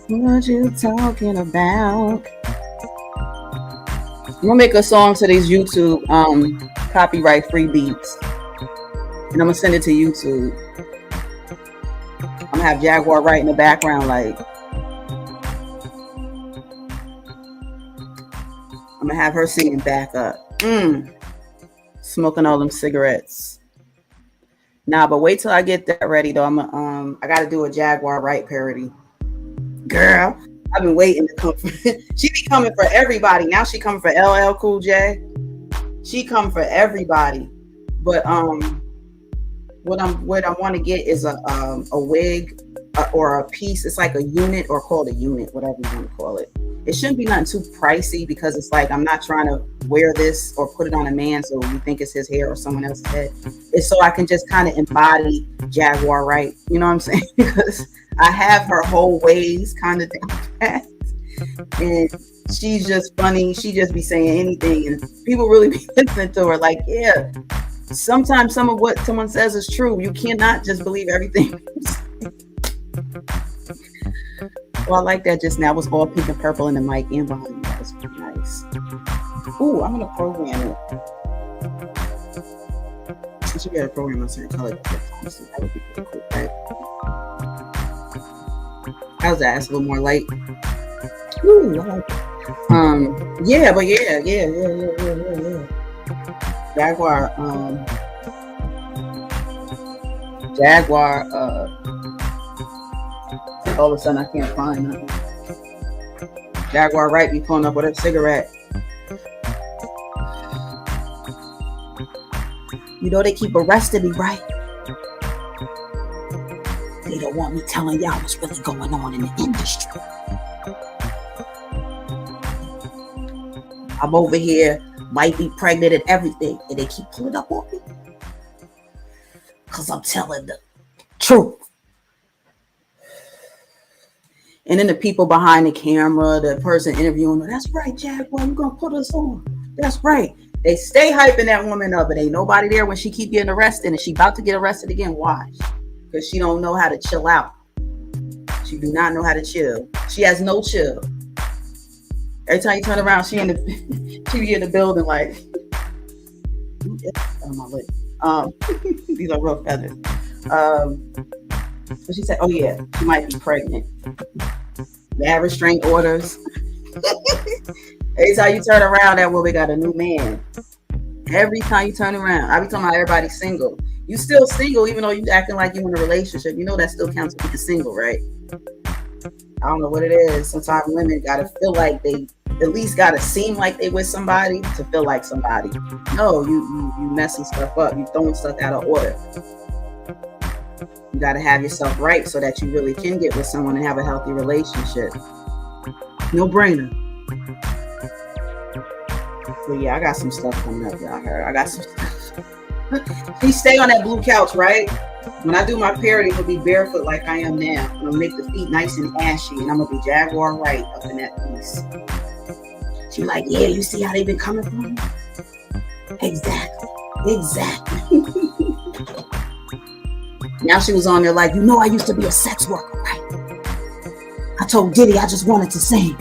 What you talking about? I'm gonna make a song to these YouTube copyright free beats, and I'm gonna send it to YouTube. I'm gonna have Jaguar right in the background, like I'm gonna have her singing back up, smoking all them cigarettes. Nah, but wait till I get that ready though. I gotta do a Jaguar Right parody. Girl, I've been waiting to come for she be coming for everybody. Now she coming for LL Cool J. She come for everybody. But what I want to get is a wig or a piece. It's like a unit, or called a unit, whatever you want to call it. It shouldn't be nothing too pricey, because it's like I'm not trying to wear this or put it on a man so you think it's his hair or someone else's head. It's so I can just kind of embody Jaguar Right. You know what I'm saying? Because I have her whole ways kind of down pat. And she's just funny. She just be saying anything, and people really be listening to her. Like, yeah, sometimes some of what someone says is true. You cannot just believe everything. Well, I like that just now. It was all pink and purple in the mic and behind me. That was pretty nice. Ooh, I'm gonna program it. I should be able to program a certain color. That would be pretty cool, right? How's that? It's a little more light. Ooh, I like it. Yeah, but yeah. Jaguar, all of a sudden I can't find nothing. Jaguar Right be pulling up with a cigarette. You know they keep arresting me, right? They don't want me telling y'all what's really going on in the industry. I'm over here, might be pregnant and everything, and they keep pulling up on me. Because I'm telling the truth. And then the people behind the camera, the person interviewing her, that's right, Jaguar, you're going to put us on. That's right. They stay hyping that woman up, but ain't nobody there when she keep getting arrested, and she about to get arrested again. Watch. Because she don't know how to chill out. She do not know how to chill. She has no chill. Every time you turn around, she be in the building like, on my lip. These are real feathers. So she said, oh yeah, she might be pregnant. They have restraint orders. Every time you turn around, that woman got a new man. Every time you turn around, I be talking about everybody's single. You still single, even though you acting like you in a relationship. You know that still counts as being single, right? I don't know what it is. Sometimes women gotta feel like they at least gotta seem like they with somebody to feel like somebody. No, you messing stuff up. You throwing stuff out of order. You gotta have yourself right so that you really can get with someone and have a healthy relationship. No brainer. But yeah, I got some stuff coming up, y'all heard. I got some stuff. Please stay on that blue couch, right? When I do my parody, it'll be barefoot like I am now. I'm gonna make the feet nice and ashy, and I'm gonna be Jaguar Right up in that piece. She like, yeah, you see how they've been coming for me? Exactly. Now she was on there like, you know, I used to be a sex worker, right? I told Diddy I just wanted to sing.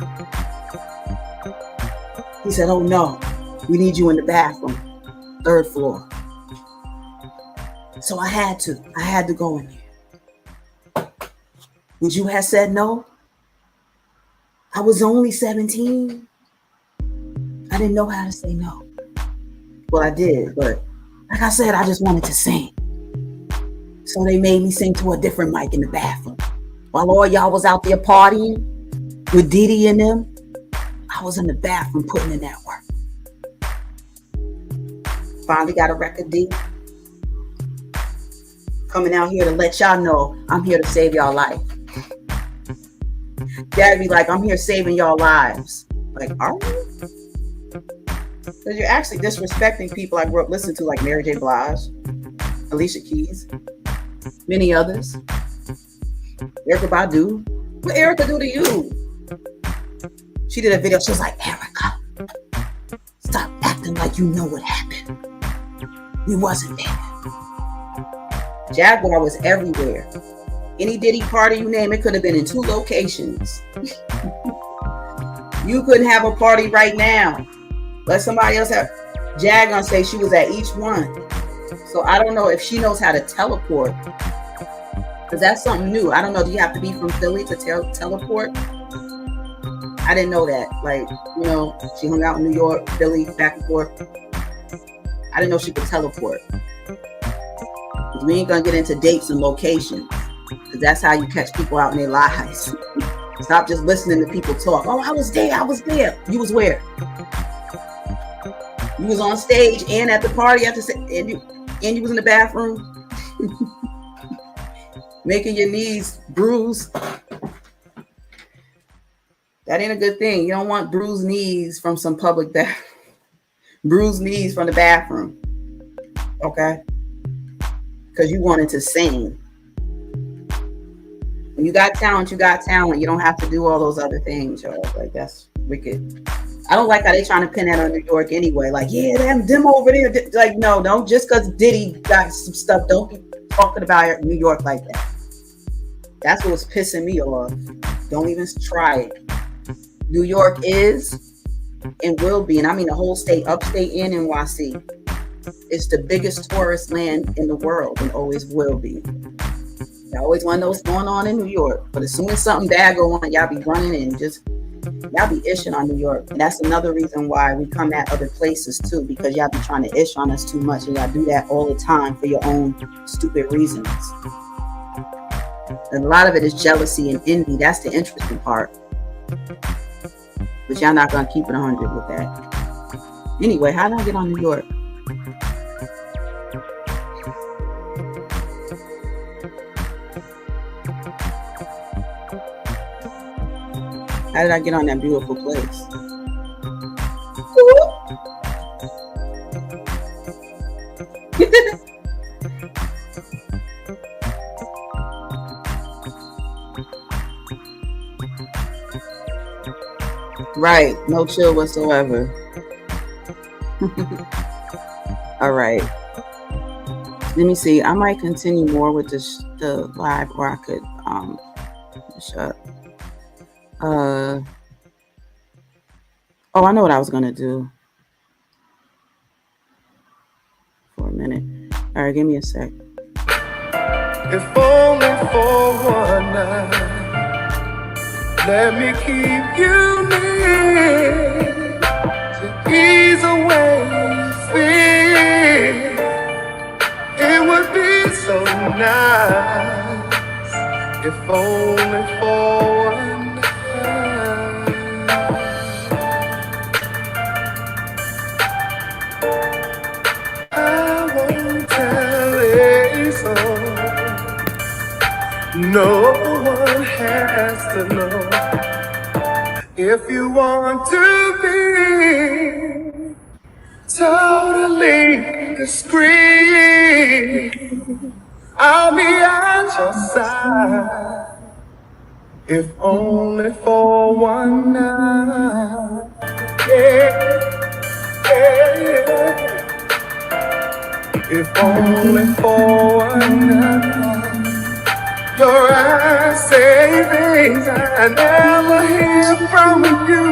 He said, oh no, we need you in the bathroom, 3rd floor. So I had to go in there. Would you have said no? I I was only 17. I didn't know how to say no. Well, I did, but like I said, I just wanted to sing. So they made me sing to a different mic in the bathroom. While all y'all was out there partying with Didi and them, I was in the bathroom putting in that work. Finally got a record deal. Coming out here to let y'all know I'm here to save y'all life. Dad be like, I'm here saving y'all lives. Like, are you? Because you're actually disrespecting people I grew up listening to, like Mary J. Blige, Alicia Keys, many others. Erykah Badu. What Erykah do to you? She did a video. She was like, Erykah, stop acting like you know what happened. You wasn't there. Jaguar was everywhere. Any Diddy party you name it could have been in 2 locations. You couldn't have a party right now. Let somebody else have. Jag gonna say she was at each one. So I don't know if she knows how to teleport. Because that's something new. I don't know. Do you have to be from Philly to teleport? I didn't know that. Like, you know, she hung out in New York, Philly, back and forth. I didn't know she could teleport. We ain't gonna get into dates and locations. Because that's how you catch people out in their lives. Stop just listening to people talk. Oh, I was there. I was there. You was where? You was on stage and at the party and you was in the bathroom making your knees bruise. That ain't a good thing. You don't want bruised knees from some public bathroom. Bruised knees from the bathroom. Okay? Because you wanted to sing. When you got talent, you got talent. You don't have to do all those other things, y'all. Like, that's wicked. I don't like how they trying to pin that on New York anyway. Like, yeah, them over there. Like, no, don't just because Diddy got some stuff, don't be talking about New York like that. That's what was pissing me off. Don't even try it. New York is and will be, and I mean the whole state, upstate and NYC. It's the biggest tourist land in the world and always will be. I always want to know what's going on in New York. But as soon as something bad go on, y'all be running and just, y'all be ishing on New York. And that's another reason why we come at other places too, because y'all be trying to ish on us too much. And y'all do that all the time for your own stupid reasons. And a lot of it is jealousy and envy. That's the interesting part. But y'all not going to keep it 100 with that. Anyway, how did I get on New York? How did I get on that beautiful place? Right, no chill whatsoever. All right. Let me see. I might continue more with the live, or I could shut. Oh, I know what I was gonna do. For a minute. All right, give me a sec. If only for one night, let me keep you near to ease away fear. It would be so nice if only for one night. I won't tell a soul. No one has to know. If you want to be totally discreet, I'll be at your side. If only for one night. Yeah, yeah. If only for one night. Your eyes say things I never hear from you,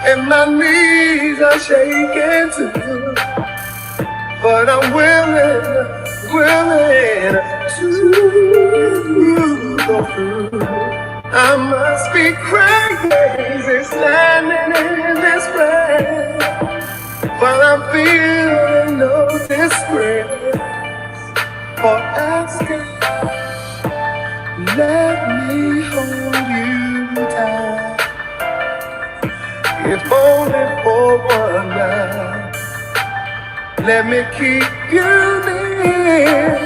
and my knees are shaking too. But I'm willing to go through. I must be crazy. Crazy standing in this way, while I'm feeling no disgrace for asking. Let me hold you tight, if only for one night. Let me keep you near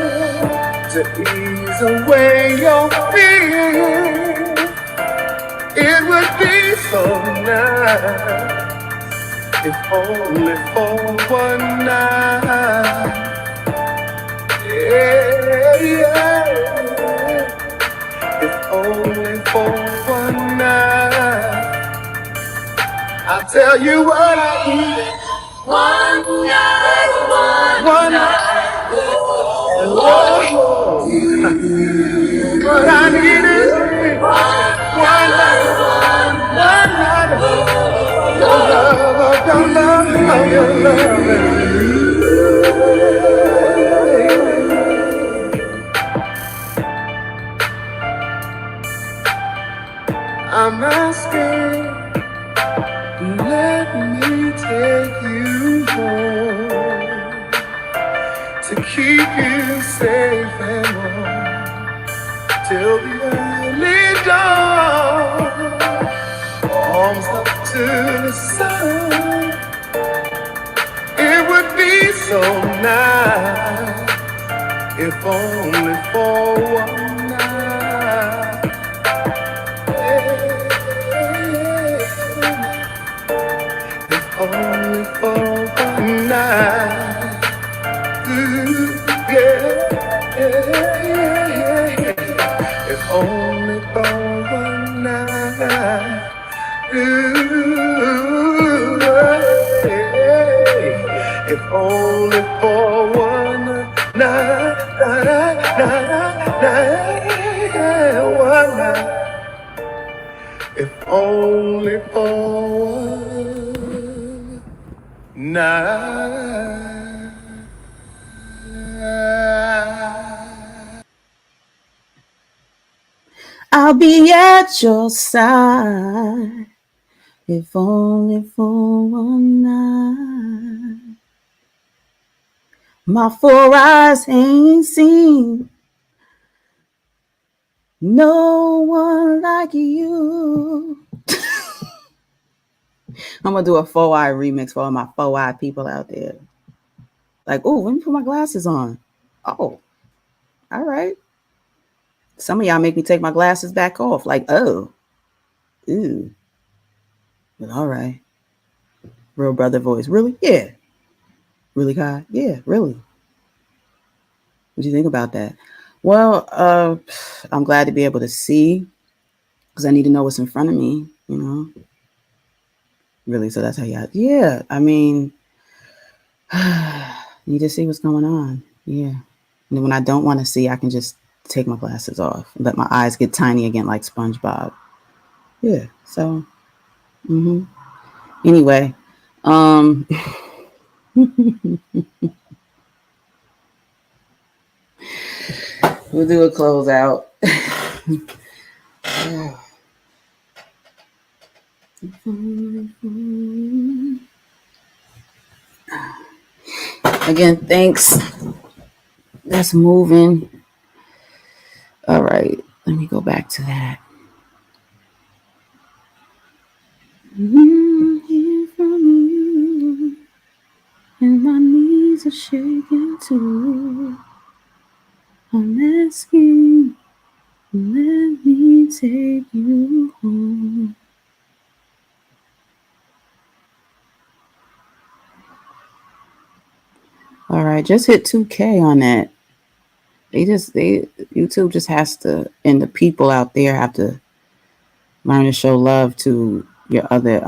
to ease away your fear. It would be so nice if only for one night. Yeah, yeah. If only for one night. I'll tell you what I need. One night, one night. Oh, what I need is one night, one night. Your love, your love, your love. I'm asking, let me take you home to keep you safe and warm till the early dawn. Arms up to the sun. It would be so nice if only for one night. If only for one night. Ooh, yeah, yeah, yeah. If only for one night. Ooh, yeah. If only for one night, one night. If only for one night. I'll be at your side, if only for one night. My 4 eyes ain't seen no one like you. I'm gonna do a 4-eye remix for all my 4-eye people out there. Like, oh, let me put my glasses on. Oh, all right. Some of y'all make me take my glasses back off. Like, oh, ooh. But all right. Real brother voice. Really? Yeah. Really, Kai? Yeah, really. What do you think about that? Well, I'm glad to be able to see, because I need to know what's in front of me, you know. Really, so that's how you. Yeah, I mean, need to see what's going on. Yeah. And when I don't want to see, I can just take my glasses off and let my eyes get tiny again like SpongeBob. Yeah. So, anyway, we'll do a closeout. Again, thanks. That's moving. All right. Let me go back to that. Hear from you, and my knees are shaking too. I'm asking, let me take you home. All right, just hit 2K on that. YouTube just has to, and the people out there have to learn to show love to your other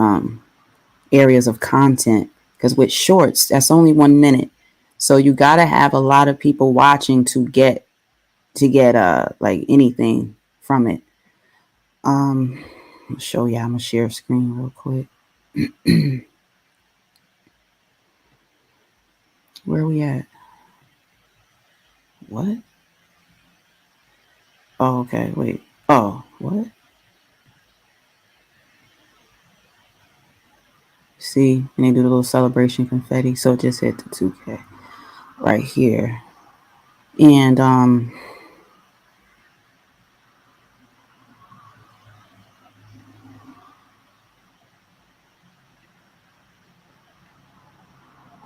areas of content. Because with shorts, that's only 1 minute. So you gotta have a lot of people watching to get like anything from it. I'll show you. I'm gonna share screen real quick. Where are we at? What? Oh, okay. Wait. Oh, what? See, and they do the little celebration confetti. So it just hit the 2K right here. And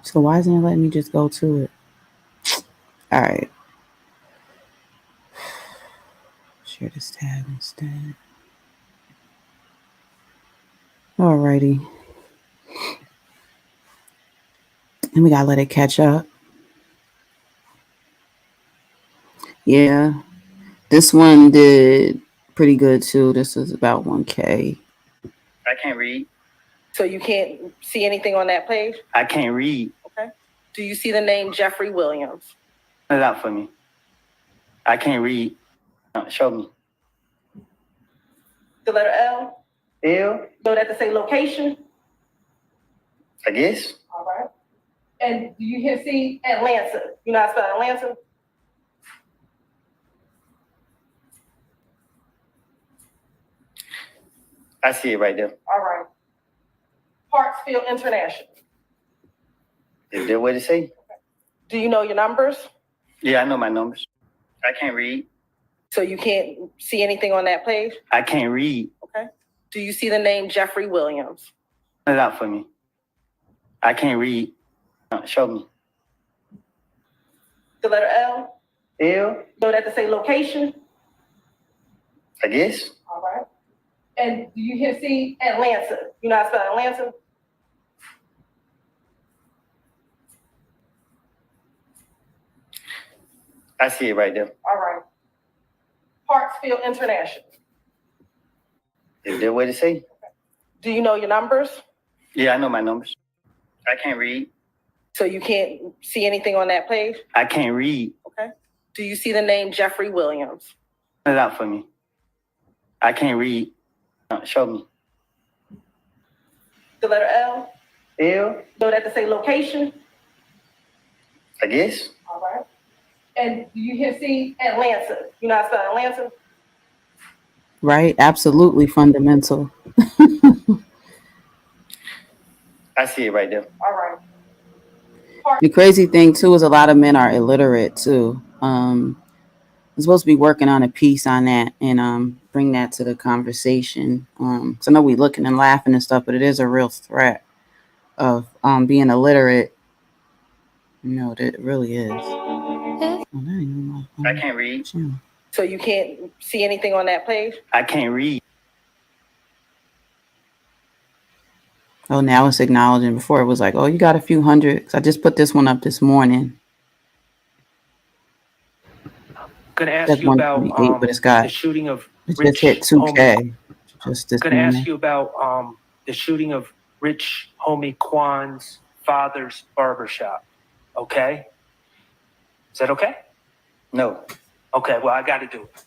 so why isn't it letting me just go to it? All right. Share this tab instead. Alrighty. And we gotta let it catch up. Yeah. This one did pretty good too. This is about 1K. I can't read. So you can't see anything on that page? I can't read. Okay. Do you see the name Jeffrey Williams? Spell it out for me. I can't read. Show me. The letter L? L? So that to say location? I guess. All right. And do you here see Atlanta? You know how to spell Atlanta? I see it right there. All right. Hartsfield International. Is there a way to say? Do you know your numbers? Yeah, I know my numbers. I can't read. So you can't see anything on that page? I can't read. Okay. Do you see the name Jeffrey Williams? Spell it out for me. I can't read. Show me. The letter L? L? So that to say location? I guess. All right. And do you here see Atlanta? You know how to spell Atlanta? I see it right there. All right. Hartsfield International. Is there a way to say? Do you know your numbers? Yeah, I know my numbers. I can't read. So you can't see anything on that page? I can't read. Okay. Do you see the name Jeffrey Williams? Spell it out for me. I can't read. Show me. The letter L? L? So that to say location? I guess. All right. And do you here see Atlanta? You know how to spell Atlanta? Right? Absolutely fundamental. I see it right there. All right. The crazy thing too is a lot of men are illiterate too. I'm supposed to be working on a piece on that and bring that to the conversation. So I know we looking and laughing and stuff, but it is a real threat of being illiterate. No, it really is. I can't read. So you can't see anything on that page? I can't read. Oh, now it's acknowledging. Before it was like, oh, you got a few hundred. I just put this one up this morning. Gonna ask you about but it's got the shooting of it Rich just hit 2K. Just this Gonna morning. ask you about the shooting of Rich homie Quan's father's barbershop. Okay? Is that okay? No. Okay, well, I got to do it.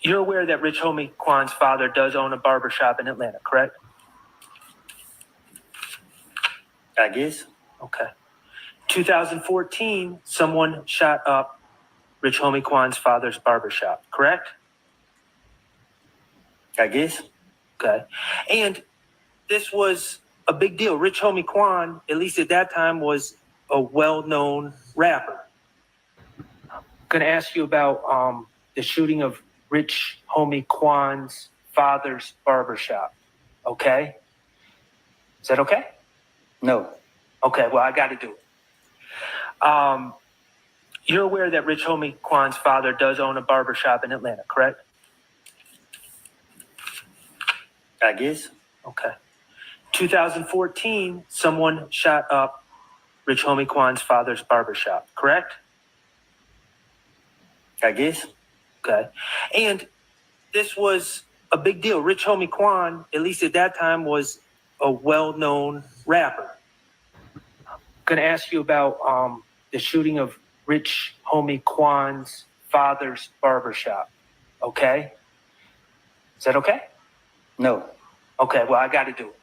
You're aware that Rich homie Quan's father does own a barbershop in Atlanta, correct? I guess. Okay. 2014, someone shot up Rich homie Quan's father's barbershop, correct? I guess. Okay. And this was a big deal. Rich homie Quan, at least at that time, was a well-known rapper. I'm gonna ask you about the shooting of Rich homie Quan's father's barbershop. Okay? Is that okay? No. Okay, well, I got to do it. You're aware that Rich homie Quan's father does own a barbershop in Atlanta, correct? I guess. Okay. 2014, someone shot up Rich homie Quan's father's barbershop, correct? I guess. Okay. And this was a big deal. Rich homie Quan, at least at that time, was a well-known rapper. I'm gonna ask you about the shooting of Rich homie Quan's father's barbershop. Okay? Is that okay? No. Okay, well, I got to do it.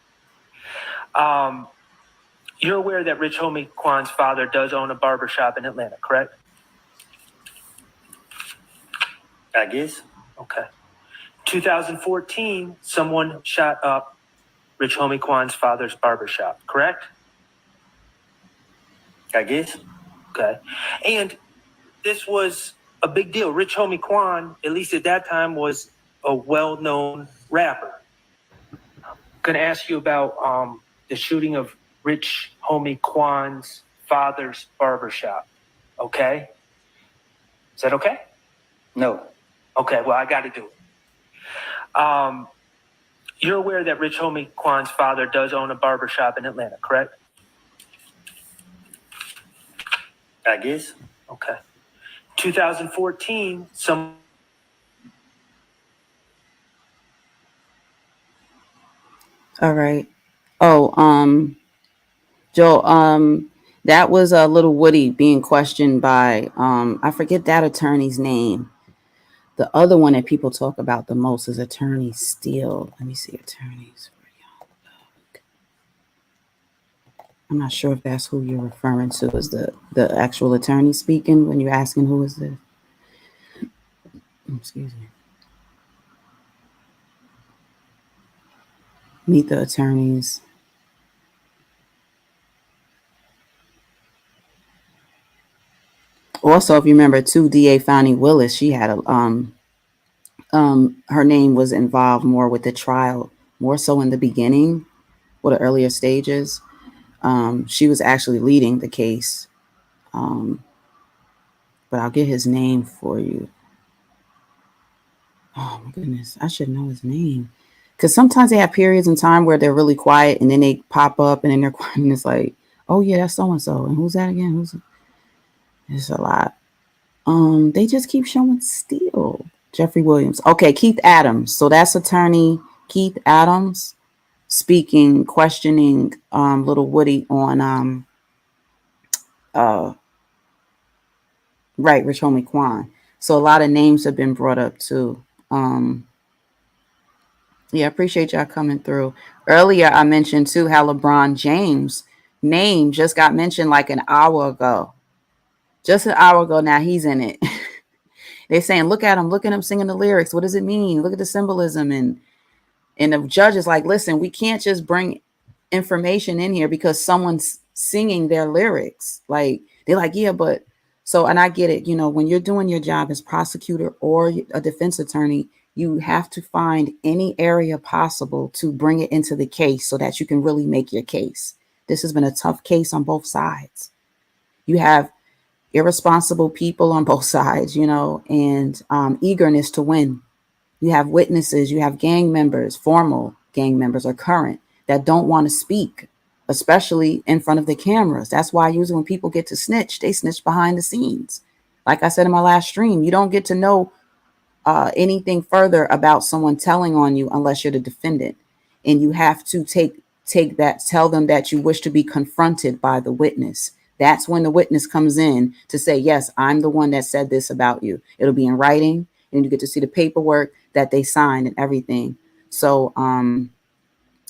You're aware that Rich homie Quan's father does own a barbershop in Atlanta, correct? I guess. Okay. 2014, someone shot up Rich Homie Quan's father's barbershop, correct? I guess. Okay. And this was a big deal. Rich Homie Quan, at least at that time, was a well-known rapper. I'm gonna ask you about the shooting of Rich Homie Quan's father's barbershop. Okay? Is that okay? No. Okay, well, I got to do it. You're aware that Rich Homie Quan's father does own a barbershop in Atlanta, correct? I guess. Okay. 2014, some. All right. Oh, Joe, that was a little Woody being questioned by, I forget that attorney's name. The other one that people talk about the most is Attorney Steele. Let me see attorneys. I'm not sure if that's who you're referring to as the actual attorney speaking when you're asking who is this. Excuse me. Meet the attorneys. Also, if you remember, too, DA Fani Willis, she had her name was involved more with the trial, more so in the beginning, or the earlier stages. She was actually leading the case. But I'll get his name for you. Oh my goodness, I should know his name. Because sometimes they have periods in time where they're really quiet and then they pop up and then they're quiet and it's like, oh yeah, that's so-and-so. And who's that again? It's a lot. They just keep showing Steele. Jeffrey Williams. Okay, Keith Adams. So that's attorney Keith Adams speaking, questioning little Woody on right, Rich Homie Quan. So a lot of names have been brought up too. Yeah, appreciate y'all coming through. Earlier, I mentioned too how LeBron James' name just got mentioned like an hour ago. Just an hour ago now, he's in it. They're saying, look at him singing the lyrics. What does it mean? Look at the symbolism. And the judge is like, listen, we can't just bring information in here because someone's singing their lyrics. Like, they're like, yeah, but so, and I get it. You know, when you're doing your job as prosecutor or a defense attorney, you have to find any area possible to bring it into the case so that you can really make your case. This has been a tough case on both sides. You have irresponsible people on both sides, you know, and eagerness to win. You have witnesses, you have gang members, formal gang members or current, that don't want to speak, especially in front of the cameras. That's why usually when people get to snitch, they snitch behind the scenes. Like I said in my last stream, you don't get to know anything further about someone telling on you unless you're the defendant. And you have to take that, tell them that you wish to be confronted by the witness. That's when the witness comes in to say, yes, I'm the one that said this about you. It'll be in writing and you get to see the paperwork that they signed and everything. So,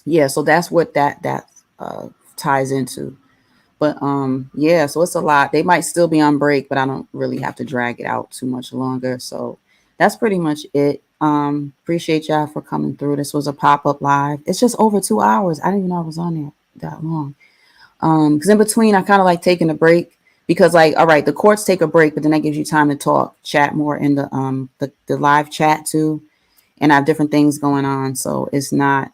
yeah, so that's what that ties into. But yeah, so it's a lot. They might still be on break, but I don't really have to drag it out too much longer. So that's pretty much it. Appreciate y'all for coming through. This was a pop-up live. It's just over 2 hours. I didn't even know I was on there that long. Because in between, I kind of like taking a break because, like, all right, the courts take a break, but then that gives you time to talk, chat more in the live chat too, and I have different things going on. So it's not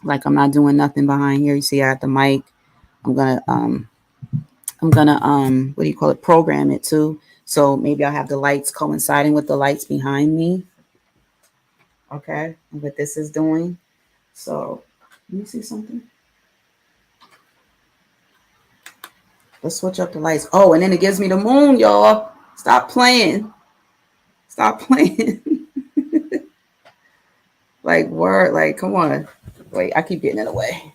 like I'm not doing nothing behind here. You see, I got the mic. I'm gonna what do you call it? Program it too. So maybe I'll have the lights coinciding with the lights behind me. Okay, and what this is doing. So let me see something. Let's switch up the lights. Oh, and then it gives me the moon, y'all. Stop playing. Stop playing. Like, word, like, come on. Wait, I keep getting in the way.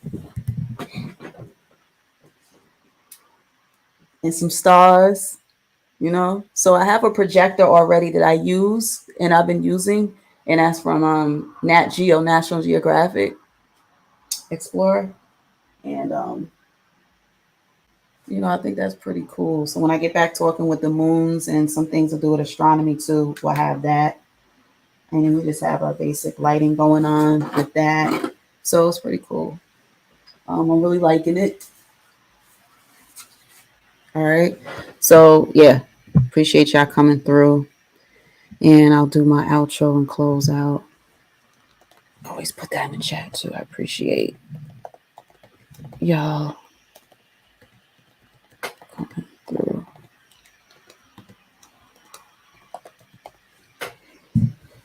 And some stars, you know. So I have a projector already that I use and I've been using. And that's from Nat Geo, National Geographic Explorer. And you know, I think that's pretty cool. So when I get back talking with the moons and some things to do with astronomy too, we'll have that. And then we just have our basic lighting going on with that. So it's pretty cool. I'm really liking it. All right. So yeah, appreciate y'all coming through. And I'll do my outro and close out. Always put that in the chat too. I appreciate y'all coming through.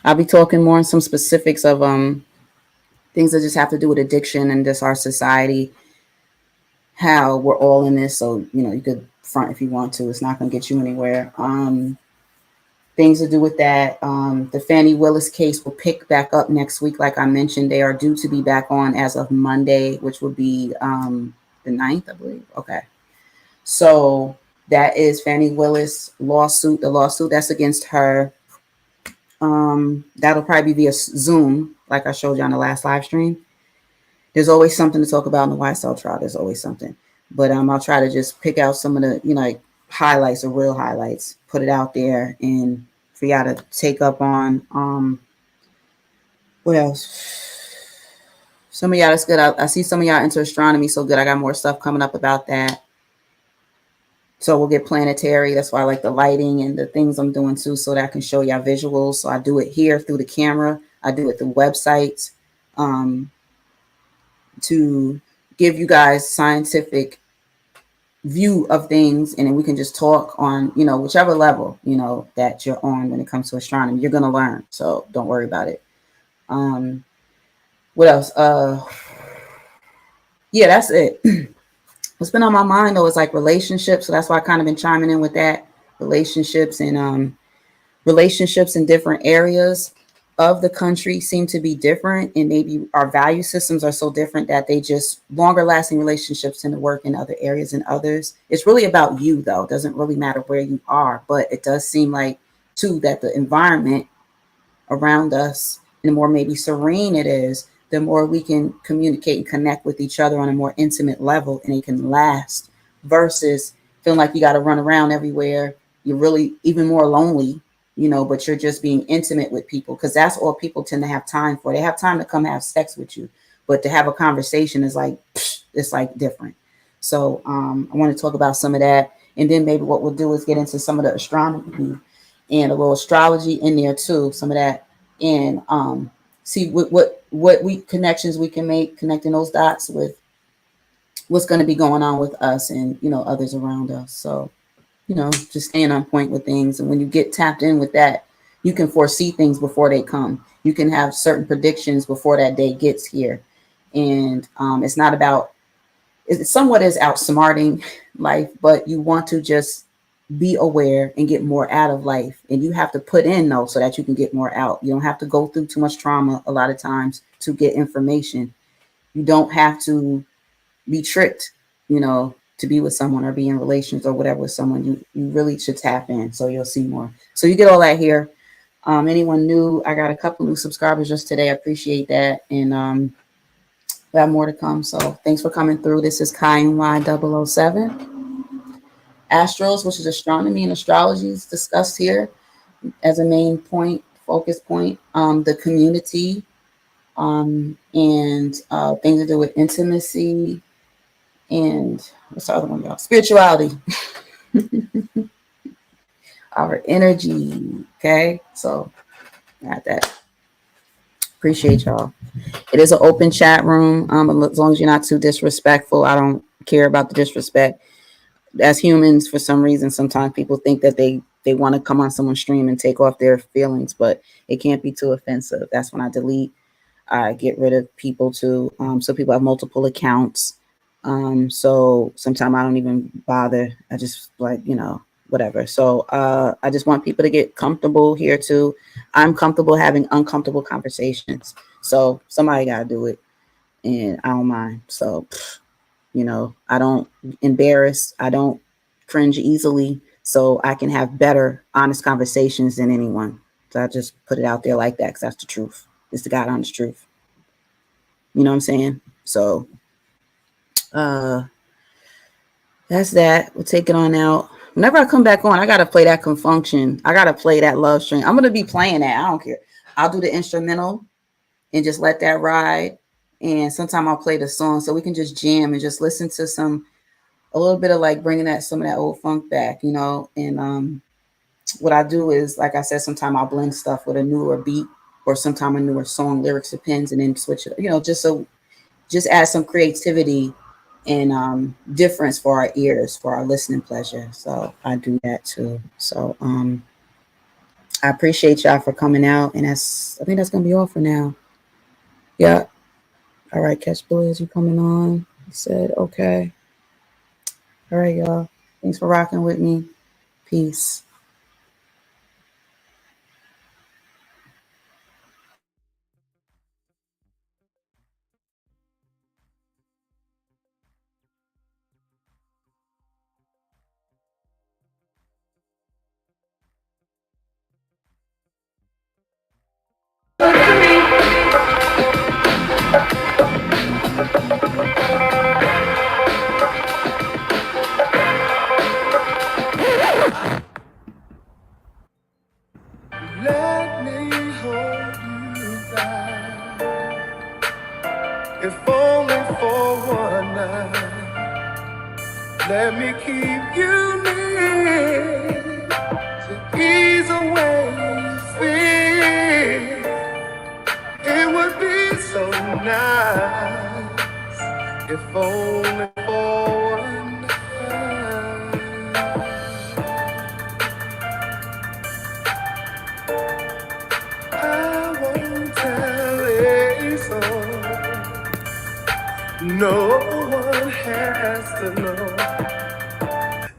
I'll be talking more on some specifics of things that just have to do with addiction and just our society, how we're all in this. So, you know, you could front if you want to. It's not going to get you anywhere. Things to do with that. The Fannie Willis case will pick back up next week. Like I mentioned, they are due to be back on as of Monday, which will be the 9th, I believe. Okay. So that is Fannie Willis lawsuit. The lawsuit that's against her. That'll probably be via Zoom, like I showed you on the last live stream. There's always something to talk about in the YSL trial. There's always something. But I'll try to just pick out some of the, you know, like highlights or real highlights, put it out there, and for y'all to take up on. What else? Some of y'all, that's good. I see some of y'all into astronomy so good. I got more stuff coming up about that. So we'll get planetary. That's why I like the lighting and the things I'm doing too, so that I can show y'all visuals. So I do it here through the camera. I do it through websites to give you guys scientific view of things, and then we can just talk on, you know, whichever level, you know, that you're on when it comes to astronomy. You're gonna learn, so don't worry about it. What else? Yeah, that's it. What's been on my mind though is like relationships, so that's why I kind of been chiming in with that. Relationships and relationships in different areas of the country seem to be different, and maybe our value systems are so different that they just longer lasting relationships tend to work in other areas and others. It's really about you though. It doesn't really matter where you are, but it does seem like too that the environment around us, and the more maybe serene it is, the more we can communicate and connect with each other on a more intimate level, and it can last, versus feeling like you got to run around everywhere. You're really even more lonely, you know, but you're just being intimate with people, because that's all people tend to have time for. They have time to come have sex with you, but to have a conversation is like, it's like different. So I want to talk about some of that, and then maybe what we'll do is get into some of the astronomy and a little astrology in there too, some of that, and see what we connections we can make, connecting those dots with what's going to be going on with us and, you know, others around us. So, you know, just staying on point with things. And when you get tapped in with that, you can foresee things before they come. You can have certain predictions before that day gets here. And it's not about, it somewhat is outsmarting life, but you want to just be aware and get more out of life. And you have to put in though, so that you can get more out. You don't have to go through too much trauma a lot of times to get information. You don't have to be tricked, you know, to be with someone or be in relations or whatever with someone. You really should tap in, so you'll see more. So you get all that here. Anyone new, I got a couple new subscribers just today. I appreciate that. And we have more to come. So thanks for coming through. This is Kiy NY007. Astros, which is astronomy and astrology, is discussed here as a main point, focus point. The community and things to do with intimacy and what's the other one, y'all? Spirituality. Our energy. Okay, so got that. Appreciate y'all. It is an open chat room. As long as you're not too disrespectful, I don't care about the disrespect. As humans, for some reason, sometimes people think that they want to come on someone's stream and take off their feelings, but it can't be too offensive. That's when I delete. I get rid of people too. So people have multiple accounts. So sometimes I don't even bother. I just like, you know, whatever. So I just want people to get comfortable here too. I'm comfortable having uncomfortable conversations. So somebody got to do it, and I don't mind. So, you know, I don't embarrass. I don't cringe easily. So I can have better, honest conversations than anyone. So I just put it out there like that because that's the truth. It's the God honest truth. You know what I'm saying? So that's that. We'll take it on out. Whenever I come back on, I got to play that Confunction. I got to play that Love String. I'm going to be playing that. I don't care. I'll do the instrumental and just let that ride. and sometime I'll play the song so we can just jam and just listen to a little bit of like bringing some of that old funk back, you know. And what I do is, like I said, sometimes I'll blend stuff with a newer beat or sometime a newer song, lyrics depends, and then switch it, you know, just add some creativity and difference for our ears, for our listening pleasure. So I do that too. So I appreciate y'all for coming out, and I think that's gonna be all for now. Yeah. All right, Catch Billy, is you coming on? He said okay. All right, y'all. Thanks for rocking with me. Peace. Let me hold you down, if only for one night. Let me keep you near to ease away your fear. It would be so nice if only for one night. I won't tell a soul. No one has to know.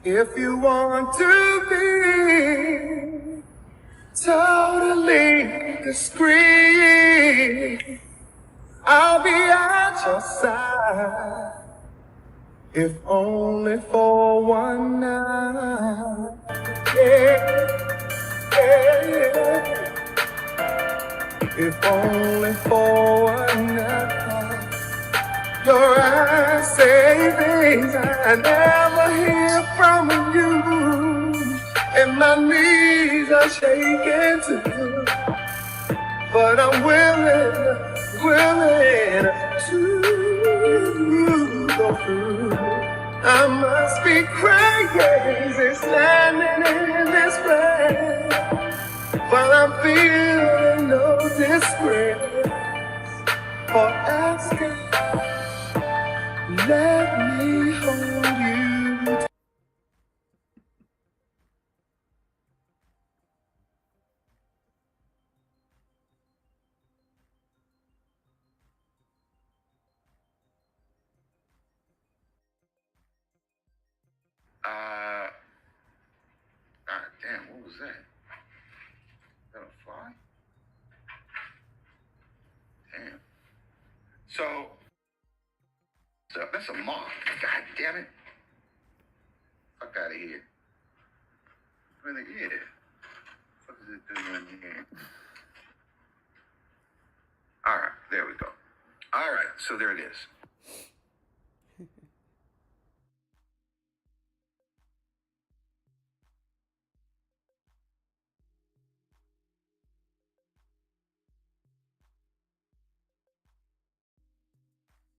If you want to be totally discreet, I'll be at your side, if only for one night. Yeah, yeah. If only for one night. Your eyes say things I never hear from you, and my knees are shaking too. But I'm willing to go through. I must be crazy standing in this place, while I'm feeling no disgrace for asking. Let me hold you. God damn, what was that? Is that a fly? Damn. So, that's a moth. God damn it. Fuck out of here. Really, yeah. What is it doing in here? All right, there we go. All right, so there it is.